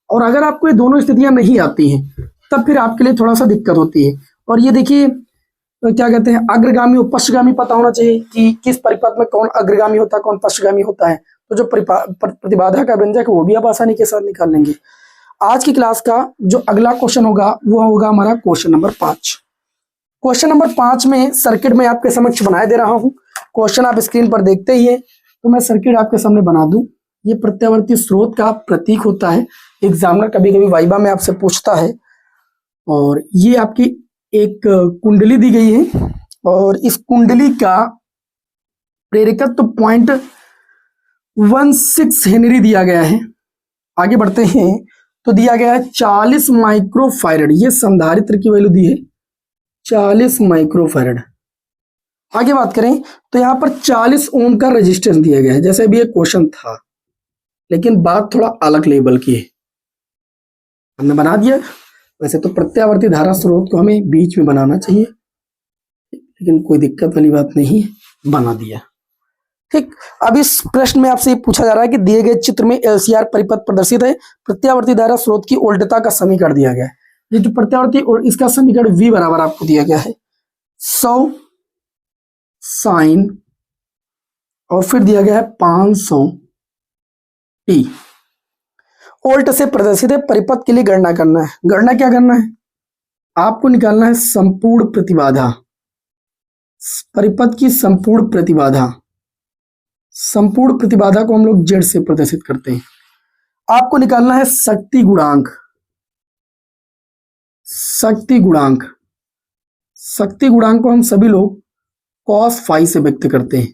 और अगर आपको ये दोनों स्थितियां नहीं आती हैं तब फिर आपके लिए थोड़ा सा दिक्कत होती है। और ये देखिए क्या कहते हैं, अग्रगामी और पश्चगामी पता होना चाहिए कि किस परिपथ में कौन अग्रगामी होता है कौन पश्चगामी होता है, तो जो प्रतिबाधा का व्यंजक है वो भी आप आसानी के साथ निकाल लेंगे। आज की क्लास का जो अगला क्वेश्चन होगा वो होगा हमारा क्वेश्चन नंबर 5। क्वेश्चन नंबर 5 में सर्किट में आपके समक्ष बनाए दे रहा हूं, क्वेश्चन आप स्क्रीन पर देखते ही है, तो मैं सर्किट आपके सामने बना दूं। ये प्रत्यावर्ती स्रोत का प्रतीक होता है, एग्जामिनर कभी कभी वाइबा में आपसे पूछता है। और ये आपकी एक कुंडली दी गई है और इस कुंडली का प्रेरकत्व 0.16 हेनरी दिया गया है। आगे बढ़ते हैं तो दिया गया है 40 माइक्रोफैरड, ये संधारित्र की वैल्यू दी है 40 माइक्रोफैरड। आगे बात करें तो यहां पर 40 ओम का रेजिस्टेंस दिया गया है, जैसे अभी एक क्वेश्चन था लेकिन बात थोड़ा अलग लेवल की है, हमने बना दिया। वैसे तो प्रत्यावर्ती धारा स्रोत को हमें बीच में बनाना चाहिए, लेकिन कोई दिक्कत वाली बात नहीं, बना दिया। ठीक, अब इस प्रश्न में आपसे पूछा जा रहा है कि दिए गए चित्र में एलसीआर परिपथ प्रदर्शित है, प्रत्यावर्ती धारा स्रोत की उल्टता का समीकरण दिया गया है। ये जो प्रत्यावर्ती और इसका समीकरण V बराबर आपको दिया गया है 100 साइन और फिर दिया गया है 500 टी। उल्ट से प्रदर्शित है, परिपथ के लिए गणना करना है। गणना क्या करना है, आपको निकालना है संपूर्ण प्रतिबाधा, परिपथ की संपूर्ण प्रतिबाधा। संपूर्ण प्रतिबाधा को हम लोग जेड से प्रदर्शित करते हैं। आपको निकालना है शक्ति गुणांक, शक्ति गुणांक, शक्ति गुणांक को हम सभी लोग cos फाई से व्यक्त करते हैं।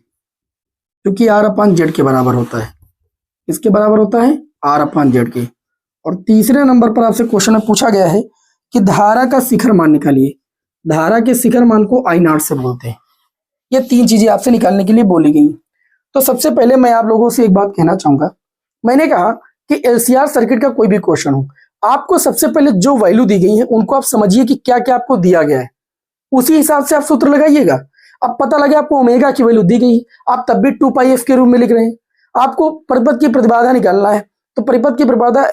जो कि आर अपान जेड के बराबर होता है। इसके बराबर होता है आर अपान जेड के। और तीसरे नंबर पर आपसे क्वेश्चन में पूछा गया है कि धारा का शिखर मान निकालिए। धारा के शिखर मान को आई नॉट से बोलते हैं। ये तीन चीजें आपसे निकालने के लिए बोली गई। तो सबसे पहले मैं आप लोगों से एक बात कहना चाहूंगा। मैंने कहा कि एलसीआर सर्किट का कोई भी क्वेश्चन हो, आपको सबसे पहले जो वैल्यू दी गई है उनको आप समझिए कि क्या क्या आपको दिया गया है, उसी हिसाब से आप सूत्र लगाइएगा। अब पता लगे आपको ओमेगा की वैल्यू दी गई, आप तब भी 2πf के रूप में लिख रहे हैं। आपको परिपथ की प्रतिबाधा निकालना है, तो परिपथ की प्रतिबाधा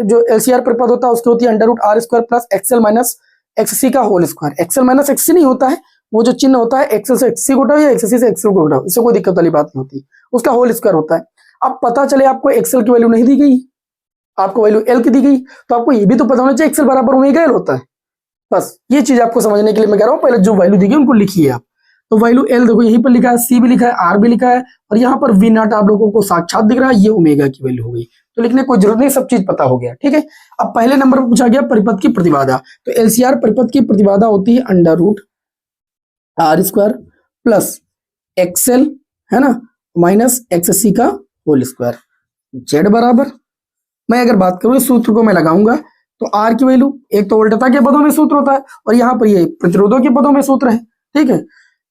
जो एलसीआर परिपथ होता है उसकी होती है √r² plus XL minus XC का whole square. XL minus XC नहीं होता है, वो जो चिन्ह होता है एक्सएल से एक्ससी को घटाओ या एक्ससी से एक्सएल को घटाओ, इससे कोई दिक्कत वाली बात नहीं होती, उसका होल स्क्वायर होता है। अब पता चले आपको एक्सएल की वैल्यू नहीं दी गई, आपको वैल्यू एल की दी गई, तो आपको ये भी तो पता होना चाहिए एक्सएल बराबर ओमेगा एल होता है। बस ये चीज आपको समझने के लिए मैं कह रहा हूँ, पहले जो वैल्यू दी गई उनको लिखिए आप। तो वैल्यू एल देखो यहीं पर लिखा है, सी भी लिखा है, आर भी लिखा है, और यहाँ पर वी नॉट आप लोगों को साक्षात दिख रहा है, ये ओमेगा की वैल्यू हो गई। तो लिखने की कोई जरूरत नहीं, सब चीज पता हो गया। ठीक है, अब पहले नंबर पर पूछा गया परिपथ की प्रतिबाधा। तो एलसीआर परिपथ की प्रतिबाधा होती है √r² प्लस एक्सएल, है ना, माइनस एक्ससी का होल स्क्वायर। जेड बराबर, मैं अगर बात करूं इस सूत्र को मैं लगाऊंगा तो आर की वैल्यू, एक तो वोल्टता के पदों में सूत्र होता है और यहाँ पर ये प्रतिरोधों के पदों में सूत्र है। ठीक है,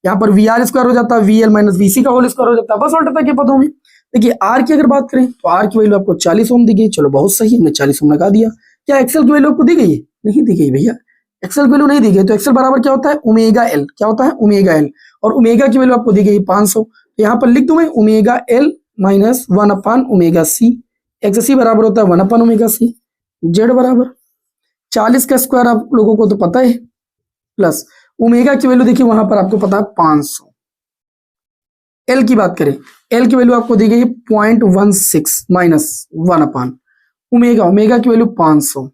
यहाँ पर VR² हो जाता है, VL माइनस VC का होल स्क्वायर हो जाता है, बस वोल्टता के पदों में। देखिए आर की अगर बात करें तो आर की वैल्यू आपको 40 ओम दी गई, चलो बहुत सही, हमने 40 ओम लगा दिया। क्या एक्सएल की वैल्यू आपको दी गई है? नहीं दी गई भैया, एक्सएल की वैल्यू नहीं दी गई। तो एक्सएल बराबर क्या होता है? Omega L. क्या होता है? Omega L. और ओमेगा की वैल्यू आपको दी गई 500, तो यहाँ पर लिख दूं मैं ओमेगा एल माइनस 1/ओमेगा सी। एक्ससी बराबर होता है 1/ओमेगा सी। जेड बराबर 40 का स्क्वायर आप लोगों को तो पता है, प्लस ओमेगा की वैल्यू देखिए वहां पर आपको पता है 500। एल की बात करें, एल की वैल्यू आपको दी गई 0.16 माइनस 1/ओमेगा, ओमेगा की वैल्यू 500।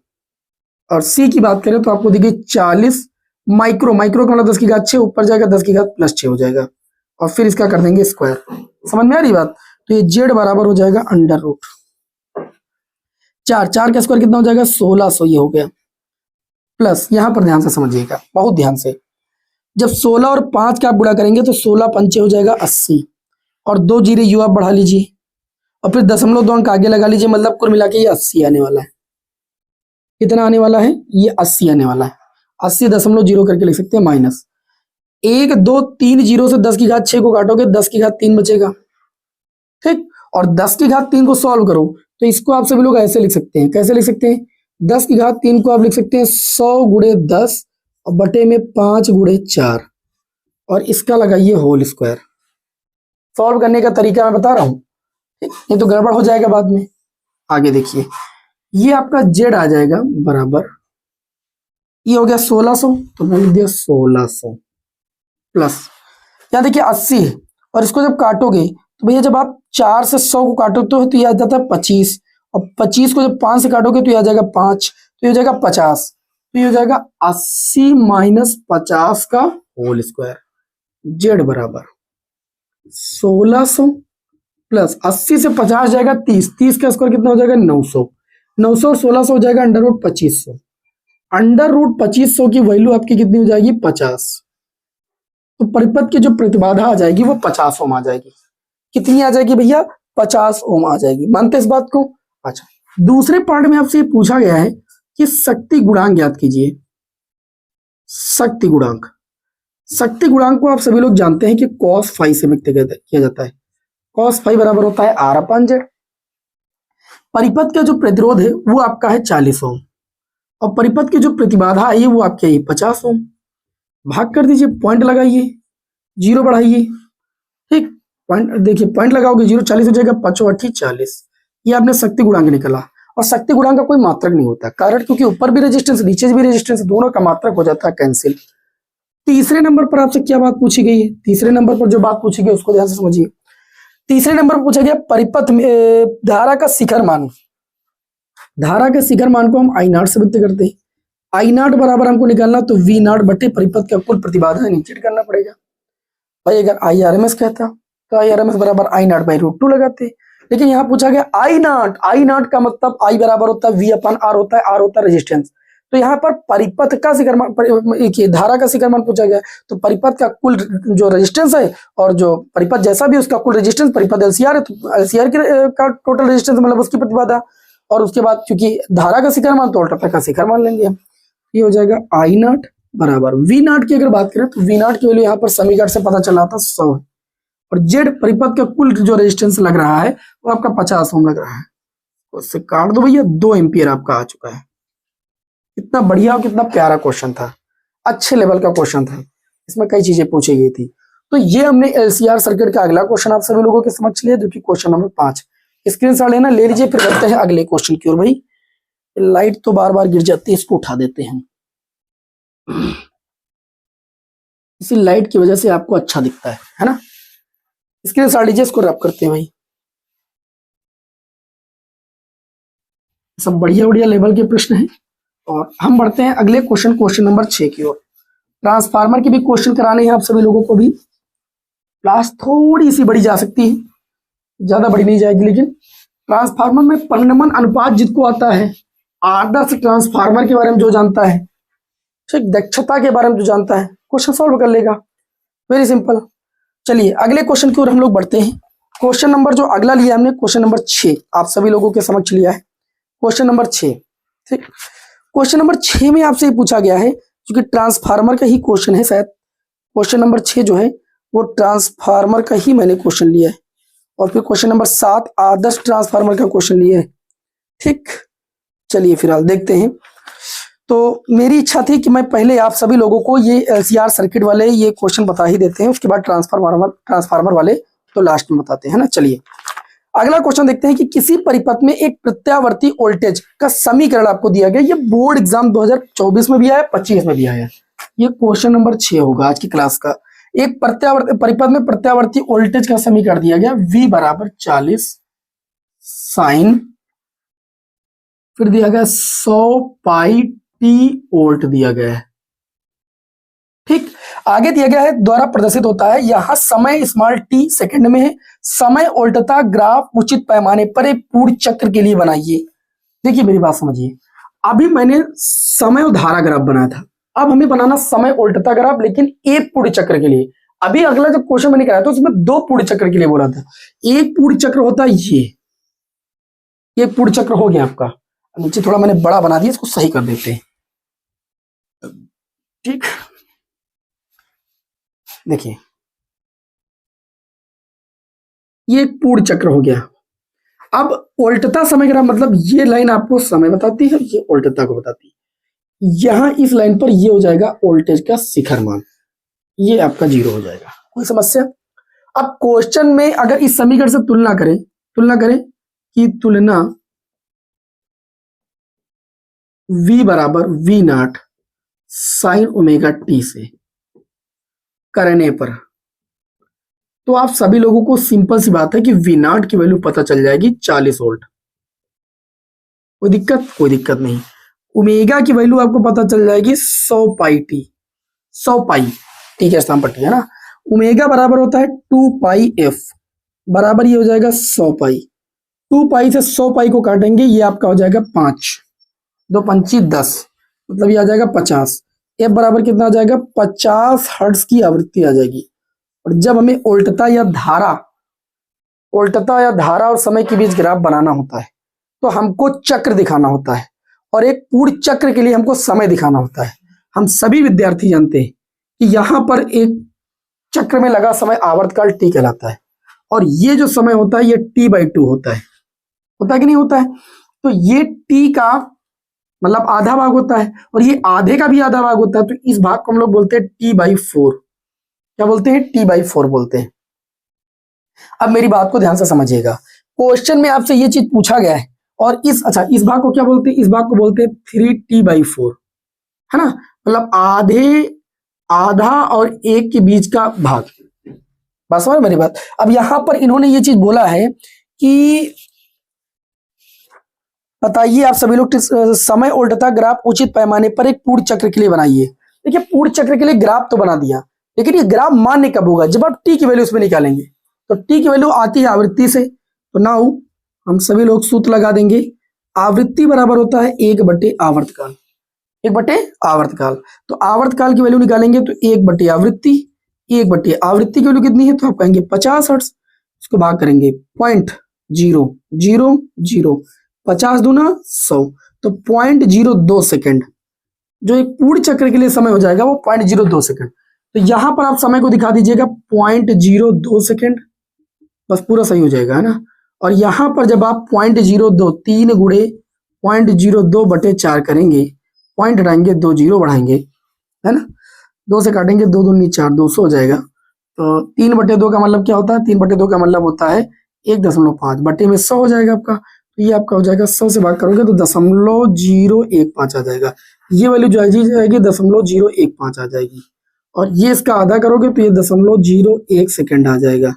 और सी की बात करें तो आपको दी गई 40 माइक्रो, माइक्रो का मतलब 10 की घात 6 ऊपर जाएगा, 10 की घात +6 हो जाएगा, और फिर इसका कर देंगे स्क्वायर। समझ में आ रही बात? तो ये जेड बराबर हो जाएगा √4, 4 का स्क्वायर कितना हो जाएगा? 1600, ये हो गया। प्लस यहां पर ध्यान से समझिएगा, बहुत ध्यान से, जब 16 और 5 का आप गुणा करेंगे तो 16 पंचे हो जाएगा 80, और 2 जीरो यू आप बढ़ा लीजिए, और फिर 0.2 अंक आगे लगा लीजिए, मतलब कुल मिला के ये 80 आने वाला है। कितना आने वाला है? ये 80 आने वाला है। 80.0 करके लिख सकते हैं, माइनस 1 2 3 जीरो से 10 की घात 6 को काटोगे, 10 की घात 3 बचेगा। ठीक, और 10 की घात 3 को सॉल्व करो तो इसको आप सभी लोग ऐसे लिख सकते हैं। कैसे लिख सकते हैं? 10 की घात 3 को आप लिख सकते हैं 100 × 10 और बटे में 5 × 4, और इसका लगाइए होल स्क्वायर। सॉल्व करने का तरीका मैं बता रहा हूं, ये तो गड़बड़ हो जाएगा बाद में। आगे देखिए, ये आपका जेड आ जाएगा बराबर, ये हो गया 1600, तो मैं लिख दिया 1600 प्लस, यहाँ देखिए 80 है, और इसको जब काटोगे तो भैया जब आप 4 से 100 को काटोगे तो ये आ जाता है 25, और 25 को जब 5 से काटोगे तो ये आ जाएगा 5, तो ये हो जाएगा 50, तो ये हो जाएगा 80 माइनस 50 का होल स्क्वायर। जेड बराबर 1600 प्लस 80 से 50 जाएगा 30, 30 का स्क्वायर कितना हो जाएगा? 900, 900 और 1600 हो जाएगा √2500। √2500 की वैल्यू आपकी कितनी हो जाएगी? 50। तो परिपथ की जो प्रतिबाधा आ जाएगी वो 50 ओम आ जाएगी। कितनी आ जाएगी भैया? 50 ओम आ जाएगी। मानते इस बात को? अच्छा, दूसरे पार्ट में आपसे ये पूछा गया है कि शक्ति गुणांक ज्ञात कीजिए। शक्ति गुणांक, शक्ति गुणांक को आप सभी लोग जानते हैं कि cos φ से व्यक्त किया जाता है। cos φ बराबर होता है R/Z। परिपथ का जो प्रतिरोध है वो आपका है 40 ओम, और परिपथ की जो प्रतिबाधा आई है वो आपकी है 50 ओम। भाग कर दीजिए, पॉइंट लगाइए, 0 बढ़ाइए। ठीक, पॉइंट देखिए, पॉइंट लगाओगे 0, 40 हो जाएगा, 5 8 40। ये आपने शक्ति गुणांक निकला। और शक्ति गुणांक का कोई मात्रक नहीं होता, कारण क्योंकि ऊपर भी रेजिस्टेंस नीचे भी रेजिस्टेंस, दोनों का मात्रक हो जाता है कैंसिल। तीसरे नंबर पर आपसे क्या बात पूछी गई है? तीसरे नंबर पर जो बात पूछी गई उसको ध्यान से समझिए। तीसरे नंबर पर पूछा गया परिपथ में धारा का शिखर मान। धारा के शिखर मान को हम I0 से व्यक्त करते हैं। I0 बराबर हमको निकालना तो V0 बटे परिपथ का कुल प्रतिबाधा नीचे करना पड़ेगा। भाई अगर IRMS कहता तो IRMS बराबर I0/√2 लगाते, लेकिन यहाँ पूछा गया I0। I0 का मतलब I बराबर होता है V/R होता है, R होता है रेजिस्टेंस। तो यहाँ पर परिपथ का शिखरमान, धारा का शिखरमान पूछा गया, तो परिपथ का कुल जो रेजिस्टेंस है और जो परिपथ जैसा भी उसका कुल रेजिस्टेंस, परिपथ एलसीआर है तो एलसीआर का टोटल रेजिस्टेंस मतलब उसकी प्रतिबाधा, और उसके बाद क्योंकि धारा का शिखरमान तो अल्ट्रापथ का शिखरमान लेंगे हम। ये हो जाएगा आई नॉट बराबर वी नॉट की अगर बात करें तो वी नॉट की वैल्यू यहाँ पर समीकरण से पता चला था 100, और जेड परिपथ का कुल जो रेजिस्टेंस लग रहा है वो आपका 50 ओम लग रहा है। तो इससे काट दो भैया, 2 एम्पियर आपका आ चुका है। कितना बढ़िया और कितना प्यारा क्वेश्चन था, अच्छे लेवल का क्वेश्चन था, इसमें कई चीजें पूछी गई थी। तो ये हमने एलसीआर सर्किट का अगला क्वेश्चन आप सभी लोगों के समक्ष लिया, जो कि क्वेश्चन नंबर 5। स्क्रीनशॉट लेना, ले लीजिए, फिर बढ़ते हैं अगले क्वेश्चन की ओर। भाई लाइट तो बार बार गिर जाती है, इसको उठा देते हैं, इसी लाइट की वजह से आपको अच्छा दिखता है ना। स्क्रीनशॉट लीजिए, इसको रब करते हैं भाई। सब बढ़िया बढ़िया लेवल के प्रश्न हैं, और हम बढ़ते हैं अगले क्वेश्चन, क्वेश्चन नंबर 6 की ओर। ट्रांसफार्मर के भी क्वेश्चन कराने हैं आप सभी लोगों को भी। क्लास थोड़ी सी बड़ी जा सकती है, ज्यादा बड़ी नहीं जाएगी, लेकिन ट्रांसफार्मर में परिणमन अनुपात जिसको आता है, आदर्श ट्रांसफार्मर के बारे में जो जानता है, ठीक दक्षता के बारे में जो जानता है, क्वेश्चन सॉल्व कर लेगा, वेरी सिंपल। चलिए अगले क्वेश्चन की ओर हम लोग बढ़ते हैं। क्वेश्चन नंबर जो अगला लिया हमने, क्वेश्चन नंबर 6 आप सभी लोगों के समक्ष लिया है, क्वेश्चन नंबर 6। ठीक, क्वेश्चन नंबर 6 में आपसे पूछा गया है, क्योंकि ट्रांसफार्मर का ही क्वेश्चन है शायद, क्वेश्चन नंबर 6 जो है वो ट्रांसफार्मर का ही मैंने क्वेश्चन लिया है, और फिर क्वेश्चन नंबर 7 आदर्श ट्रांसफार्मर का क्वेश्चन लिया है। ठीक, चलिए फिलहाल देखते हैं। तो मेरी इच्छा थी कि मैं पहले आप सभी लोगों को ये एलसीआर सर्किट वाले ये क्वेश्चन बता ही देते हैं, उसके बाद ट्रांसफार्मर वाले तो लास्ट में बताते हैं ना। चलिए अगला क्वेश्चन देखते हैं कि किसी परिपथ में एक प्रत्यावर्ती वोल्टेज का समीकरण आपको दिया गया। ये बोर्ड एग्जाम 2024 में भी आया, 25 में भी आया। ये क्वेश्चन नंबर 6 होगा आज की क्लास का। एक परिपथ में प्रत्यावर्ती वोल्टेज का समीकरण दिया गया, V बराबर 40 साइन, फिर दिया गया 100 पाई टी वोल्ट दिया गया है। ठीक, आगे दिया गया है द्वारा प्रदर्शित होता है, यहां समय स्मॉल टी सेकंड में है, समय उल्टता ग्राफ उचित पैमाने पर एक पूर्ण चक्र के लिए बनाइए। देखिए मेरी बात समझिए, अभी मैंने समय और धारा ग्राफ बनाया था, अब हमें बनाना समय उल्टता ग्राफ, लेकिन एक पूर्ण चक्र के लिए। अभी अगला जब क्वेश्चन मैंने कराया था उसमें 2 पूर्ण चक्र के लिए बोला था। एक पूर्ण चक्र होता है ये पूर्ण चक्र हो गया आपका। नीचे थोड़ा मैंने बड़ा बना दिया, इसको सही कर देते हैं। ठीक, देखिए ये एक पूर्ण चक्र हो गया। अब उल्टता समय ग्राफ मतलब ये लाइन आपको समय बताती है, ये उल्टता को बताती है। यहां इस लाइन पर ये हो जाएगा वोल्टेज का शिखर मान, ये आपका 0 हो जाएगा। कोई समस्या? अब क्वेश्चन में अगर इस समीकरण से तुलना करें कि तुलना V बराबर V not sine omega T से करने पर, तो आप सभी लोगों को सिंपल सी बात है कि V नॉट की वैल्यू पता चल जाएगी 40 वोल्ट। कोई दिक्कत नहीं। ओमेगा की वैल्यू आपको पता चल जाएगी 100 पाई टी, 100 पाई टी के स्थान पर टी है ना। ओमेगा बराबर होता है 2 पाई एफ, बराबर ये हो जाएगा 100 पाई। 2 पाई से 100 पाई को काटेंगे, ये आपका हो जाएगा 5, 2 पंची 10, मतलब ये आ जाएगा 50। एफ बराबर कितना आ जाएगा? 50 हर्ट्ज की आवृत्ति आ जाएगी। और जब हमें उल्टता या धारा और समय के बीच ग्राफ बनाना होता है, तो हमको चक्र दिखाना होता है, और एक पूर्ण चक्र के लिए हमको समय दिखाना होता है। हम सभी विद्यार्थी जानते हैं कि यहाँ पर एक चक्र में लगा समय आवर्तकाल टी कहलाता है, और ये जो समय होता है ये T/2 होता है कि नहीं होता है? तो ये T का मतलब आधा भाग होता है, और ये आधे का भी आधा भाग होता है, तो इस भाग को हम लोग बोलते हैं T/4। क्या बोलते हैं? T/4 बोलते हैं। अब मेरी बात को ध्यान से समझिएगा, क्वेश्चन में आपसे ये चीज पूछा गया है, और इस भाग को क्या बोलते हैं? इस भाग को बोलते हैं 3T/4, है ना, मतलब आधा और एक के बीच का भाग। बात समझ मेरी बात? अब यहां पर इन्होंने ये चीज बोला है कि बताइए आप सभी लोग, समय उल्टता ग्राफ उचित पैमाने पर एक पूर्ण चक्र के लिए बनाइए। देखिए पूर्ण चक्र के लिए ग्राफ तो बना दिया, लेकिन ये ग्राफ मान्य कब होगा? जब आप टी की वैल्यू उसमें निकालेंगे। तो टी की वैल्यू आती है आवृत्ति से, तो नाउ हम सभी लोग सूत्र लगा देंगे, आवृत्ति बराबर होता है 1/आवर्तकाल। 1/आवर्तकाल। तो आवर्तकाल की वैल्यू निकालेंगे तो 1/आवृत्ति, 1/आवृत्ति की वैल्यू कितनी है, तो आप कहेंगे 50 हर्ट्ज। इसको भाग करेंगे 0.000, 50 दूना 100, तो 0.02 सेकेंड जो एक पूर्ण चक्र के लिए समय हो जाएगा वो 0.02 सेकेंड। तो यहां पर आप समय को दिखा दीजिएगा 0.02 सेकेंड, बस पूरा सही हो जाएगा, है ना। और यहां पर जब आप 0.02 3 गुणे 0.02/4 करेंगे, पॉइंट हटाएंगे 2 जीरो बढ़ाएंगे, है ना, 2 से काटेंगे 2 दूनी 4, 200 हो जाएगा। तो 3/2 का मतलब क्या होता है, 3/2 का मतलब होता है 1.5 बटे में 100 हो जाएगा आपका। तो ये आपका हो जाएगा 100 से भाग करोगे तो 0.015 आ जाएगा। ये वैल्यू जो है जाएगी 0.015 आ जाएगी। और ये इसका आधा करोगे तो ये 0.01 सेकेंड आ जाएगा।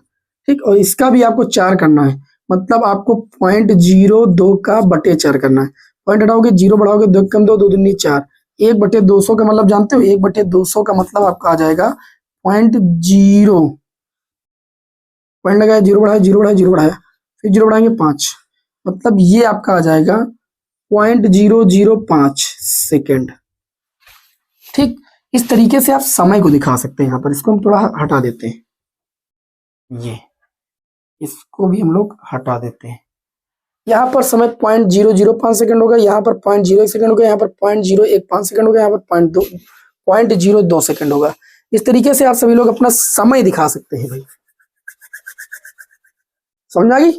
ठीक, और इसका भी आपको 4 करना है, मतलब आपको 0.02 का बटे 4 करना है। पॉइंट हटाओगे 0 बढ़ाओगे 2 कम 2 2 दूनी 4, 1/200 का मतलब जानते हो, 1/200 का मतलब आपका आ जाएगा 0.0, पॉइंट लगाया 0 बढ़ाया 0 बढ़ाया 0 बढ़ाया, फिर 0 बढ़ाएंगे 5, मतलब ये आपका आ जाएगा 0.005 सेकेंड। ठीक, इस तरीके से आप समय को दिखा सकते हैं। यहाँ पर इसको हम थोड़ा हटा देते हैं, ये इसको भी हम लोग हटा देते हैं। यहाँ पर समय 0.005 सेकंड होगा, यहाँ पर 0.01 सेकंड होगा, यहाँ पर 0.015 सेकंड होगा, यहाँ पर 0.02 सेकंड होगा। इस तरीके से आप सभी लोग अपना समय दिखा सकते हैं। भाई समझ आ गई,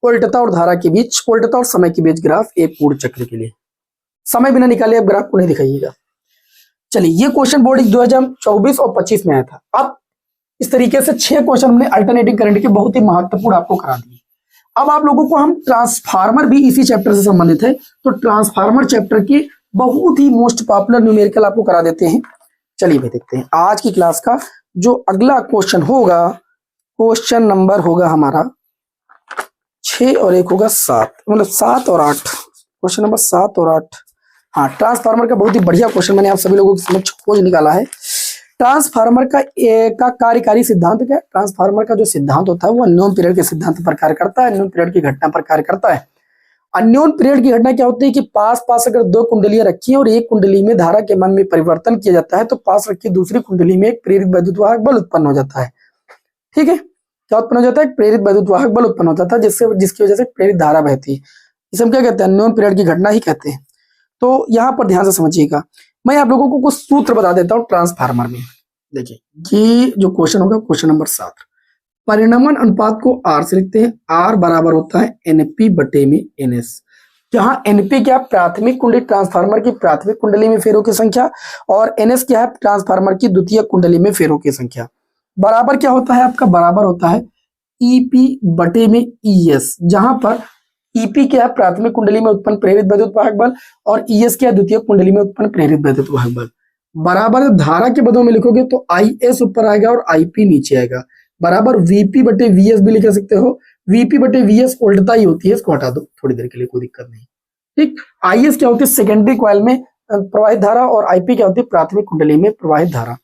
उल्टता और धारा के बीच, उल्टता और समय के बीच ग्राफ एक पूर्ण चक्र के लिए। समय बिना निकाले आप ग्राफ को नहीं दिखाइएगा। चलिए, ये क्वेश्चन बोर्ड 2024 और 25 में आया था। अब इस तरीके से 6 क्वेश्चन हमने अल्टरनेटिंग करंट के बहुत ही महत्वपूर्ण आपको करा दिए। अब आप लोगों को हम ट्रांसफार्मर भी इसी चैप्टर से संबंधित है, तो ट्रांसफार्मर चैप्टर की बहुत ही मोस्ट पॉपुलर न्यूमेरिकल आपको करा देते हैं। चलिए भाई देखते हैं आज की क्लास का जो अगला क्वेश्चन होगा। क्वेश्चन नंबर होगा हमारा 6 और 1 होगा 7, मतलब 7 और 8, क्वेश्चन नंबर 7 और 8। हाँ, ट्रांसफार्मर का बहुत ही बढ़िया क्वेश्चन मैंने आप सभी लोगों के समक्ष खोज निकाला है। ट्रांसफार्मर का कार्यकारी सिद्धांत क्या है? ट्रांसफार्मर का जो सिद्धांत होता है वो अन्योन पीरियड के सिद्धांत पर कार्य करता है, अन्योन पीरियड की घटना पर कार्य करता है। अन्योन पीरियड की घटना क्या होती है कि पास पास अगर 2 कुंडलियां रखी हैं और एक कुंडली में धारा के मान में परिवर्तन किया जाता है तो पास रखी दूसरी कुंडली में एक प्रेरित वैद्युत वाहक बल उत्पन्न हो जाता है। ठीक है, क्या उत्पन्न हो जाता है? प्रेरित वैद्युत वाहक बल उत्पन्न हो जाता है, जिसकी वजह से प्रेरित धारा बहती है। इसे हम क्या कहते हैं? अन्योन पीरियड की घटना ही कहते हैं। तो यहाँ पर ध्यान से समझिएगा, मैं आप लोगों को कुछ सूत्र बता देता हूँ ट्रांसफार्मर में। देखिए, ये जो क्वेश्चन होगा क्वेश्चन नंबर 7, परिणमन अनुपात को R से लिखते हैं। R बराबर होता है NP बटे में NS, जहां NP क्या? प्राथमिक कुंडली ट्रांसफार्मर की प्राथमिक कुंडली में फेरों की संख्या, और NS क्या है? ट्रांसफार्मर की द्वितीय कुंडली में फेरों की संख्या। बराबर क्या होता है आपका? बराबर होता है EP बटे में ES, जहां पर EP क्या है? प्राथमिक कुंडली में उत्पन्न प्रेरित वैद्युत वाहक बल, और ES क्या है? द्वितीय कुंडली में उत्पन्न प्रेरित वैद्युत वाहक बल। बराबर धारा के पदों में लिखोगे तो IS ऊपर आएगा और IP नीचे आएगा। बराबर VP बटे VS भी लिख सकते हो। VP बटे VS उल्टता ही होती है, इसको हटा दो थोड़ी देर के लिए, कोई दिक्कत नहीं। ठीक, IS क्या होती है? सेकेंडरी कॉइल में प्रवाहित धारा, और IP क्या होती है? प्राथमिक कुंडली में प्रवाहित धारा।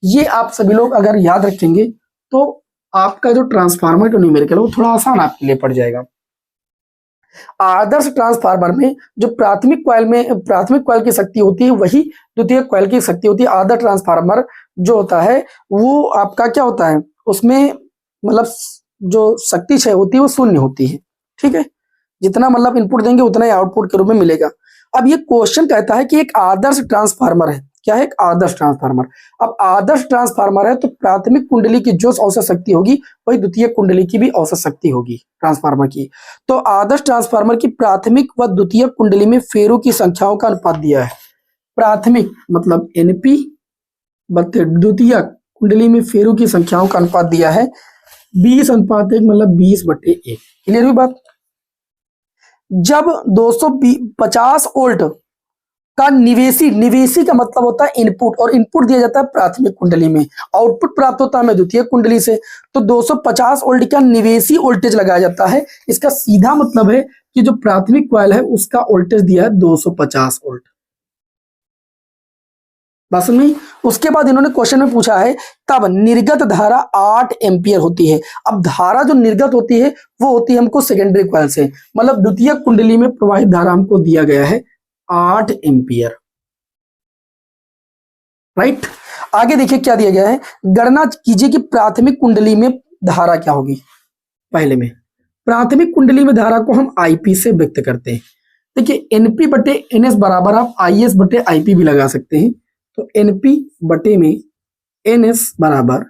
ये आप सभी लोग अगर याद रखेंगे तो आपका जो ट्रांसफार्मर का न्यूमेरिकल है वो थोड़ा आसान आपके लिए पड़ जाएगा। आदर्श ट्रांसफार्मर में जो प्राथमिक कॉइल की शक्ति होती है वही द्वितीय कॉइल की शक्ति होती है। आदर्श ट्रांसफार्मर जो होता है वो आपका क्या होता है? उसमें मतलब जो शक्ति क्षय होती है वो शून्य होती है। ठीक है, जितना मतलब इनपुट देंगे उतना ही आउटपुट के रूप में मिलेगा। अब ये क्वेश्चन कहता है कि एक आदर्श ट्रांसफार्मर है। क्या है? एक आदर्श ट्रांसफार्मर। अब आदर्श ट्रांसफार्मर है तो प्राथमिक कुंडली की जो औसत शक्ति होगी वही द्वितीय कुंडली की भी औसत शक्ति होगी ट्रांसफार्मर की। तो आदर्श ट्रांसफार्मर की प्राथमिक व द्वितीय कुंडली में फेरों की संख्याओं का अनुपात दिया है। प्राथमिक मतलब NP बटे द्वितीय कुंडली में फेरों की संख्याओं का अनुपात दिया है 20:1, मतलब 20/1। क्लियर हुई बात? जब 250 वोल्ट का निवेशी का मतलब होता है इनपुट, और इनपुट दिया जाता है प्राथमिक कुंडली में, आउटपुट प्राप्त होता है हमें द्वितीय कुंडली से, तो 250 वोल्ट का निवेशी वोल्टेज लगाया जाता है। इसका सीधा मतलब है कि जो प्राथमिक कॉइल है उसका वोल्टेज दिया है 250 वोल्ट। बात समझ में? उसके बाद इन्होंने क्वेश्चन में पूछा है तब निर्गत धारा 8 एम्पियर होती है। अब धारा जो निर्गत होती है वो होती है हमको सेकेंडरी कॉइल से, मतलब द्वितीय कुंडली में प्रवाहित धारा हमको दिया गया है 8 एम्पियर। राइट। आगे देखिए क्या दिया गया है, गणना कीजिए कि प्राथमिक कुंडली में धारा क्या होगी। पहले में प्राथमिक कुंडली में धारा को हम आईपी से व्यक्त करते हैं। देखिए एनपी बटे एनएस बराबर आप आईएस बटे आईपी भी लगा सकते हैं। तो एनपी बटे में एनएस बराबर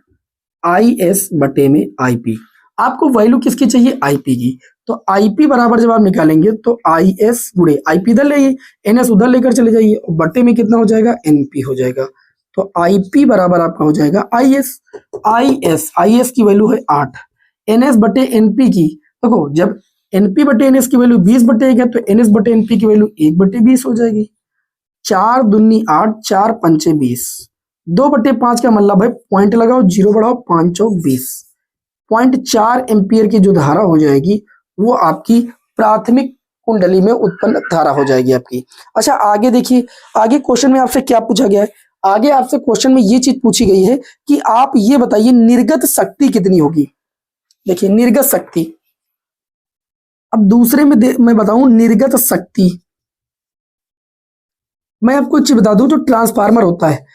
आईएस बटे में आईपी। आपको वैल्यू किसकी चाहिए, आईपी की। तो आईपी बराबर जब आप निकालेंगे तो आईएस गुणे आईपी इधर ले आइए, एनएस उधर लेकर चले जाइए, बटे में कितना हो जाएगा, एनपी हो जाएगा। तो आईपी बराबर आपका हो जाएगा आईएस। आईएस की वैल्यू है 8, एनएस बटे एनपी की, देखो जब एनपी बटे एनएस की वैल्यू 20 बटे 1 है तो एनएस बटे एनपी की वैल्यू 1 बटे 20 हो जाएगी। 4 दूनी 8, 4 पंचे 20, 2 बटे 5 का मतलब है पॉइंट लगाओ, 0 बढ़ाओ, 5 चौक 20, 0.4 एम्पियर की जो धारा हो जाएगी वो आपकी प्राथमिक कुंडली में उत्पन्न धारा हो जाएगी आपकी। अच्छा आगे देखिए, आगे क्वेश्चन में आपसे क्या पूछा गया है, आगे आपसे क्वेश्चन में ये चीज पूछी गई है कि आप ये बताइए निर्गत शक्ति कितनी होगी। देखिए निर्गत शक्ति, अब दूसरे में मैं बताऊं निर्गत शक्ति, मैं आपको एक चीज बता दूं, जो ट्रांसफार्मर होता है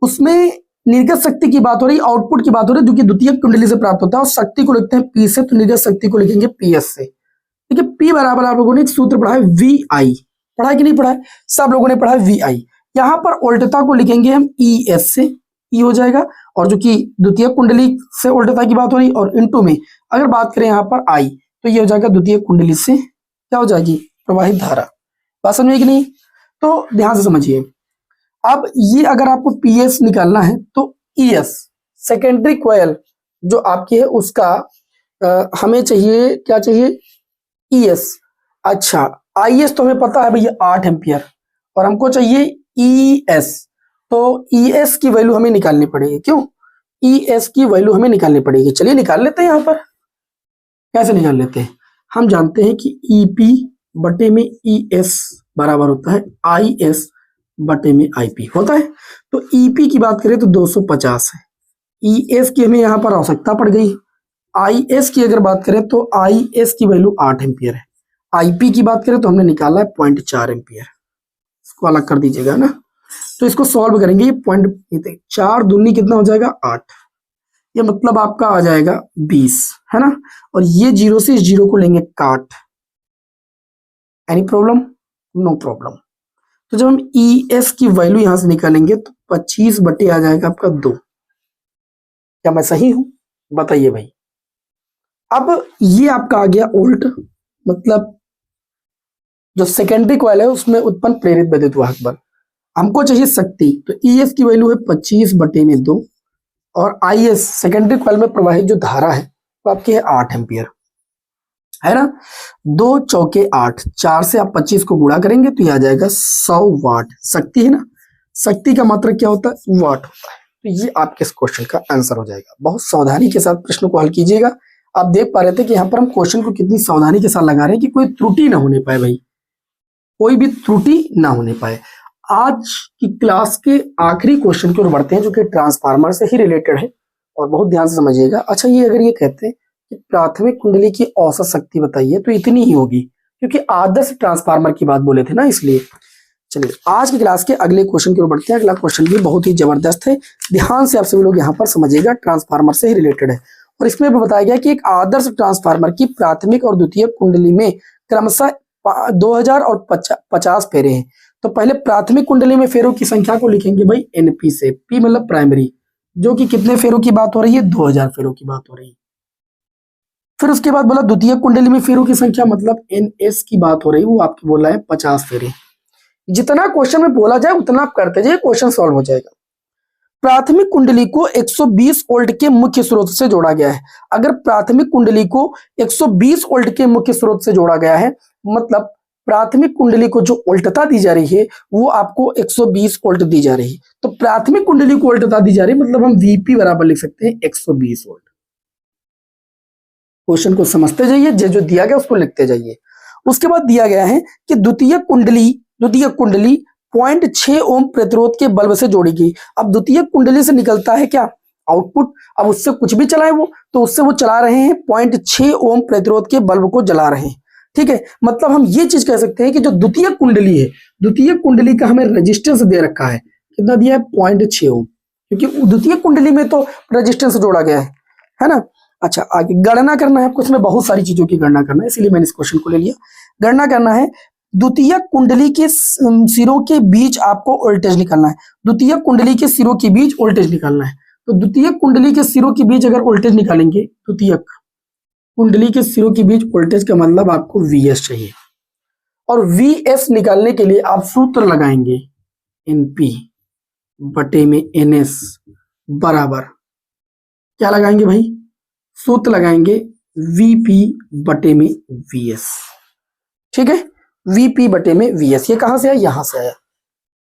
उसमें निर्गत शक्ति की बात हो रही, आउटपुट की बात हो रही, जो कि द्वितीय कुंडली से प्राप्त होता है, और शक्ति को लिखते हैं पी से, तो निर्गत शक्ति को लिखेंगे पीएस से। ठीक है, पी बराबर आप लोगों ने एक सूत्र पढ़ा है वी आई, पढ़ा है कि नहीं पढ़ा है, सब लोगों ने पढ़ा है वी आई। यहाँ पर उल्टता को लिखेंगे हम ई एस से, ई हो जाएगा, और जो कि द्वितीय कुंडली से उल्टता की बात हो रही, और इनटू में अगर बात करें यहाँ पर आई, तो ये हो जाएगा द्वितीय कुंडली से क्या हो जाएगी, प्रवाहित धारा। बात समझ में कि नहीं, तो ध्यान से समझिए। अब ये अगर आपको पीएस निकालना है तो ईएस सेकेंडरी कॉइल जो आपकी है उसका हमें चाहिए, क्या चाहिए, ईएस। अच्छा आईएस तो हमें पता है भैया 8 एम्पियर, और हमको चाहिए ईएस, तो ईएस की वैल्यू हमें निकालनी पड़ेगी। क्यों, ईएस की वैल्यू हमें निकालनी पड़ेगी। चलिए निकाल लेते हैं। यहाँ पर कैसे निकाल लेते हैं, हम जानते हैं कि ईपी बटे में ईएस बराबर होता है आईएस बटे में आईपी होता है। तो ईपी की बात करें तो 250 है, ईएस की हमें यहाँ पर आवश्यकता पड़ गई, आईएस की अगर बात करें तो आईएस की वैल्यू 8 एम्पियर है, आईपी की बात करें तो हमने निकाला है 0.4 एम्पियर, इसको अलग कर दीजिएगा ना। तो इसको सॉल्व करेंगे, ये 4 दूनी कितना हो जाएगा 8, ये मतलब आपका आ जाएगा 20 है ना, और ये 0 से 0 को लेंगे काट। Any problem, no problem. तो जब हम ईएस की वैल्यू यहां से निकालेंगे तो 25 बटे आ जाएगा आपका 2। क्या मैं सही हूं, बताइए भाई। अब ये आपका आ गया उल्ट, मतलब जो सेकेंडरी कॉइल है उसमें उत्पन्न प्रेरित विद्युत वाहक बल। हमको चाहिए शक्ति, तो ईएस की वैल्यू है 25 बटे में 2, और आईएस सेकेंडरी कॉइल में प्रवाहित जो धारा है वो आपकी है 8 एम्पियर है ना। 2 चौके 8, 4 से आप 25 को गुणा करेंगे तो ये आ जाएगा 100 वाट। शक्ति है ना, शक्ति का मात्रक क्या होता है, वाट होता है। तो ये आपके इस क्वेश्चन का आंसर हो जाएगा। बहुत सावधानी के साथ प्रश्न को हल कीजिएगा। आप देख पा रहे थे कि यहाँ पर हम क्वेश्चन को कितनी सावधानी के साथ लगा रहे हैं कि कोई त्रुटि ना होने पाए भाई, कोई भी त्रुटि ना होने पाए। आज की क्लास के आखिरी क्वेश्चन की ओर बढ़ते हैं जो कि ट्रांसफार्मर से ही रिलेटेड है, और बहुत ध्यान से समझिएगा। अच्छा ये अगर ये कहते हैं कि प्राथमिक कुंडली की औसत शक्ति बताइए तो इतनी ही होगी, क्योंकि आदर्श ट्रांसफार्मर की बात बोले थे ना, इसलिए। चलिए आज की क्लास के अगले क्वेश्चन की ओर बढ़ते हैं। अगला क्वेश्चन भी बहुत ही जबरदस्त है, ध्यान से आप सभी लोग यहाँ पर समझिएगा, ट्रांसफार्मर से ही रिलेटेड है। और इसमें भी बताया गया कि एक आदर्श ट्रांसफार्मर की प्राथमिक और द्वितीय कुंडली में क्रमशः 2000 और 50 फेरे हैं। तो पहले प्राथमिक कुंडली में फेरों की संख्या को लिखेंगे भाई एनपी से, पी मतलब प्राइमरी, जो कि कितने फेरों की बात हो रही है, 2000 फेरों की बात हो रही है। फिर उसके बाद बोला द्वितीय कुंडली में फेरों की संख्या मतलब एनएस की बात हो रही है, वो आपकी बोला है 50 फेरे। जितना क्वेश्चन में बोला जाए उतना आप करते जाइए, क्वेश्चन सॉल्व हो जाएगा। प्राथमिक कुंडली को 120 वोल्ट के मुख्य स्रोत से जोड़ा गया है। अगर प्राथमिक कुंडली को 120 वोल्ट के मुख्य स्रोत से जोड़ा गया है, मतलब प्राथमिक कुंडली को जो उल्टता दी जा रही है वो आपको 120 वोल्ट दी जा रही है। तो प्राथमिक कुंडली को उल्टता दी जा रही है, मतलब हम वीपी बराबर लिख सकते हैं 120 वोल्ट। क्वेश्चन को समझते जाइए, जो दिया गया उसको लिखते जाइए। उसके बाद दिया गया है कि द्वितीय कुंडली 0.6 ओम प्रतिरोध के बल्ब से जोड़ी गई। अब द्वितीय कुंडली से निकलता है क्या, आउटपुट। अब उससे कुछ भी चलाए वो, तो उससे वो चला रहे हैं 0.6 ओम प्रतिरोध के बल्ब को जला रहे हैं। ठीक है, मतलब हम ये चीज कह सकते हैं कि जो द्वितीय कुंडली है, द्वितीय कुंडली का हमें रेजिस्टेंस दे रखा है कितना दिया है 0.6 ओम, क्योंकि द्वितीय कुंडली में तो रेजिस्टेंस जोड़ा गया है ना। अच्छा आगे गणना करना है आपको, इसमें बहुत सारी चीजों की गणना करना है, इसीलिए मैंने इस क्वेश्चन को ले लिया। गणना करना है द्वितीय कुंडली के सिरों के बीच आपको वोल्टेज निकालना है, द्वितीय कुंडली के सिरों के बीच वोल्टेज निकालना है। तो द्वितीय कुंडली के सिरों के बीच अगर वोल्टेज निकालेंगे, द्वितीय कुंडली के सिरों के बीच वोल्टेज का मतलब आपको Vs चाहिए, और Vs निकालने के लिए आप सूत्र लगाएंगे NP बटे में NS बराबर क्या लगाएंगे भाई, सूत्र लगाएंगे Vp बटे में Vs। ठीक है, Vp बटे में Vs, ये कहां से आया, यहां से आया।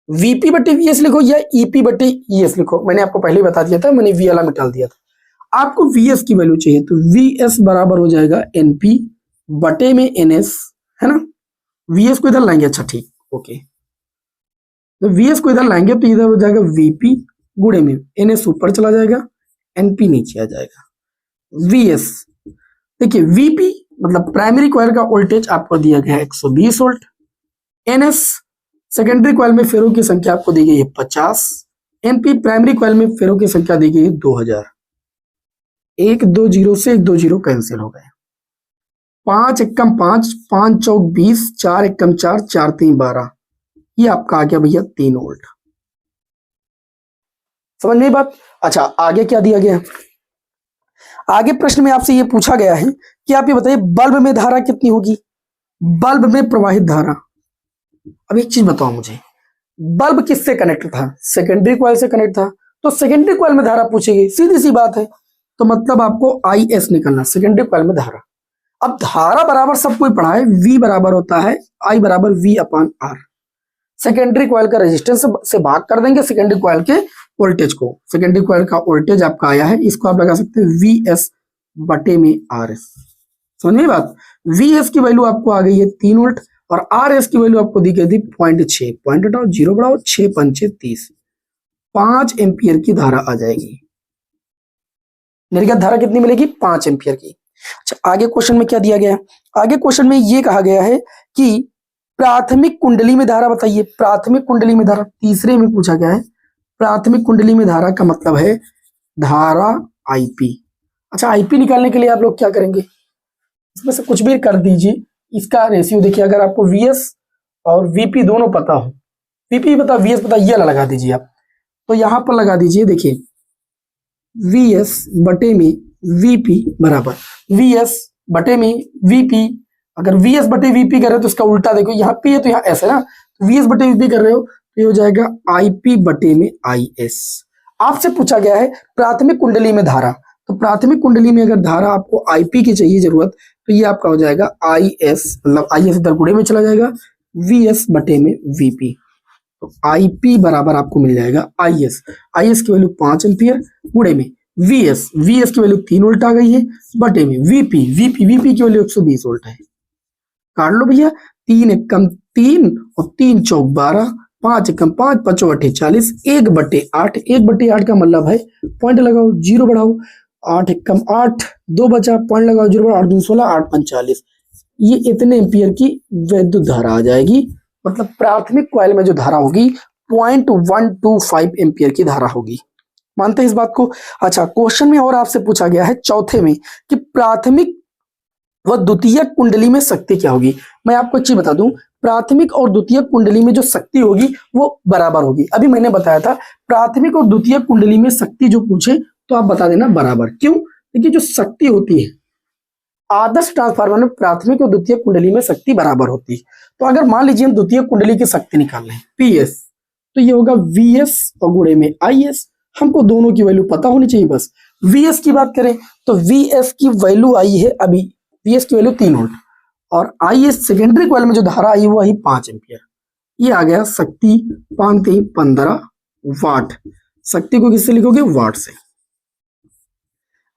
Vp बटे Vs लिखो या EP बटे ES लिखो, मैंने आपको पहले बता दिया था, मैंने V वाला मिटाल दिया था। आपको Vs की वैल्यू चाहिए तो Vs बराबर हो जाएगा NP बटे में NS, है ना। Vs को इधर लाएंगे, अच्छा ठीक ओके, तो Vs को इधर लाएंगे तो इधर हो जाएगा Vp गुणे में NS ऊपर चला जाएगा, NP नीचे आ जाएगा। Vs देखिए Vp मतलब प्राइमरी कॉइल का वोल्टेज आपको दिया गया है 120 वोल्ट, NS सेकेंडरी कॉइल में फेरों की संख्या आपको दी गई है 50, NP प्राइमरी कॉइल में फेरों की संख्या दी गई है 2000। 1 2 0 से 1 2 0 कैंसिल हो गए, 5 एकम 5, 5 चौक 20, 4 एकम 4, 4 3 12, ये आपका आ गया भैया 3 वोल्ट। समझ में बात। अच्छा आगे क्या दिया गया, आगे प्रश्न में आपसे ये पूछा गया है कि आप ये बताइए बल्ब में धारा कितनी होगी, बल्ब में प्रवाहित धारा। अब एक चीज बताओ मुझे, बल्ब किससे कनेक्ट था, सेकेंडरी कॉइल से कनेक्ट था, तो सेकेंडरी कॉइल में धारा पूछेगी, सीधी सी बात है। तो मतलब आपको IS निकलना, सेकेंडरी कॉइल में धारा। अब धारा बराबर सब कोई पढ़ा है, V बराबर होता है I बराबर V/R। सेकेंडरी कॉइल का रेजिस्टेंस से भाग कर देंगे सेकेंडरी कॉइल के वोल्टेज को, सेकेंडरी कॉइल का वोल्टेज आपका आया है, इसको आप लगा सकते हैं VS बटे में RS। समझ में बात। VS की वैल्यू आपको आ गई है 3 वोल्ट और RS की वैल्यू आपको दी गई थी 0.6, पॉइंट हटाओ 0 बढ़ाओ 6 5 30, 5 एम्पियर की धारा आ जाएगी। निर्गत धारा कितनी मिलेगी, 5 एम्पियर की। अच्छा आगे क्वेश्चन में क्या दिया गया है, आगे क्वेश्चन में ये कहा गया है कि प्राथमिक कुंडली में धारा बताइए, प्राथमिक कुंडली में धारा तीसरे में पूछा गया है। प्राथमिक कुंडली में धारा का मतलब है धारा IP। अच्छा IP निकालने के लिए आप लोग क्या करेंगे, इसमें से कुछ भी कर दीजिए, इसका रेशियो देखिए, अगर आपको VS और VP दोनों पता हो, VP पता VS पता, ये लगा दीजिए आप, तो यहां पर लगा दीजिए, देखिए VS बटे में VP बराबर VS बटे में VP। अगर VS बटे VP कर रहे हो तो इसका उल्टा देखो, यहाँ P है तो यहाँ S है ना, VS बटे VP कर रहे हो तो ये हो जाएगा IP बटे में IS। आपसे पूछा गया है प्राथमिक कुंडली में धारा, तो प्राथमिक कुंडली में अगर धारा आपको IP की चाहिए जरूरत, तो ये आपका हो जाएगा IS, मतलब IS इधर गुणे में चला जाएगा, VS बटे में VP, तो IP बराबर आपको मिल जाएगा IS की वैल्यू 5 एम्पियर गुणे में VS की वैल्यू 3 वोल्ट आ गई है, बटे में VP की वैल्यू 120 वोल्ट है। काट लो भैया, 3 एकम 3 और 3 चौक 12, 5 एकम 5, 5 8 40, 1/8, 1/8 का मतलब है पॉइंट लगाओ 0 बढ़ाओ, 8 एकम 8, 2 बचा, पॉइंट लगाओ 0 बढ़ाओ, 8 2 16, 8 5 40, ये इतने एम्पियर की वैद्युत धारा आ जाएगी। मतलब प्राथमिक कॉइल में जो धारा होगी 0.125 एम्पियर की धारा होगी। मानते हैं इस बात को। अच्छा क्वेश्चन में और आपसे पूछा गया है चौथे में कि प्राथमिक व द्वितीय कुंडली में शक्ति क्या होगी। मैं आपको एक चीज बता दूं, प्राथमिक और द्वितीय कुंडली में जो शक्ति होगी वो बराबर होगी। अभी मैंने बताया था प्राथमिक और द्वितीय कुंडली में शक्ति जो पूछे तो आप बता देना बराबर। क्यों, देखिए जो शक्ति होती है आदर्श ट्रांसफार्मर में प्राथमिक और द्वितीय कुंडली में शक्ति बराबर होती है। तो अगर मान लीजिए हम द्वितीय कुंडली की शक्ति निकाल लें PS, तो ये होगा VS और गुणे में IS। हमको दोनों की वैल्यू पता होनी चाहिए बस। VS की बात करें तो VS की वैल्यू आई है अभी, VS की वैल्यू 3 वोल्ट और IS सेकेंडरी कॉइल में जो धारा आई वो आई 5 एम्पियर। ये आ गया शक्ति 5 3 15 वाट। शक्ति को किससे लिखोगे, वाट से।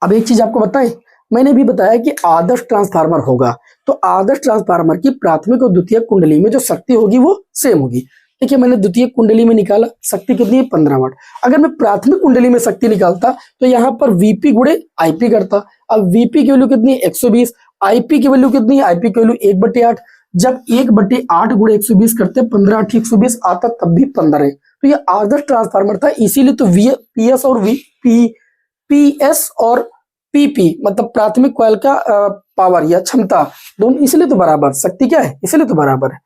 अब एक चीज आपको बताएं, मैंने भी बताया कि आदर्श ट्रांसफार्मर होगा तो आदर्श ट्रांसफार्मर की प्राथमिक और द्वितीय कुंडली में जो शक्ति होगी वो सेम होगी। देखिए मैंने द्वितीय कुंडली में निकाला शक्ति कितनी है 15 वाट। अगर मैं प्राथमिक कुंडली में शक्ति निकालता तो यहाँ पर VP गुणे IP करता। अब VP की वैल्यू कितनी है 120, IP की वैल्यू कितनी है, IP की वैल्यू 1/8। जब 1/8 गुणे 120 करते 15 8 120 आता तब भी 15 है, तो ये आदर्श ट्रांसफार्मर था, इसीलिए तो पीएस और पीएस और पीपी मतलब प्राथमिक कॉइल का पावर या क्षमता दोनों इसलिए तो बराबर, शक्ति क्या है इसलिए तो बराबर है।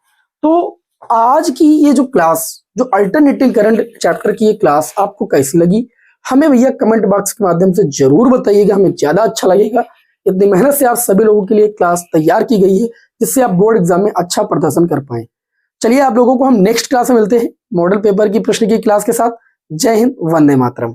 तो आज की ये जो क्लास, जो अल्टरनेटिंग करंट चैप्टर की ये क्लास आपको कैसी लगी हमें भैया कमेंट बॉक्स के माध्यम से जरूर बताइएगा, हमें ज्यादा अच्छा लगेगा। इतनी मेहनत से आप सभी लोगों के लिए क्लास तैयार की गई है जिससे आप बोर्ड एग्जाम में अच्छा प्रदर्शन कर पाए। चलिए आप लोगों को हम नेक्स्ट क्लास में मिलते हैं मॉडल पेपर की प्रश्न की क्लास के साथ। जय हिंद, वंदे मातरम।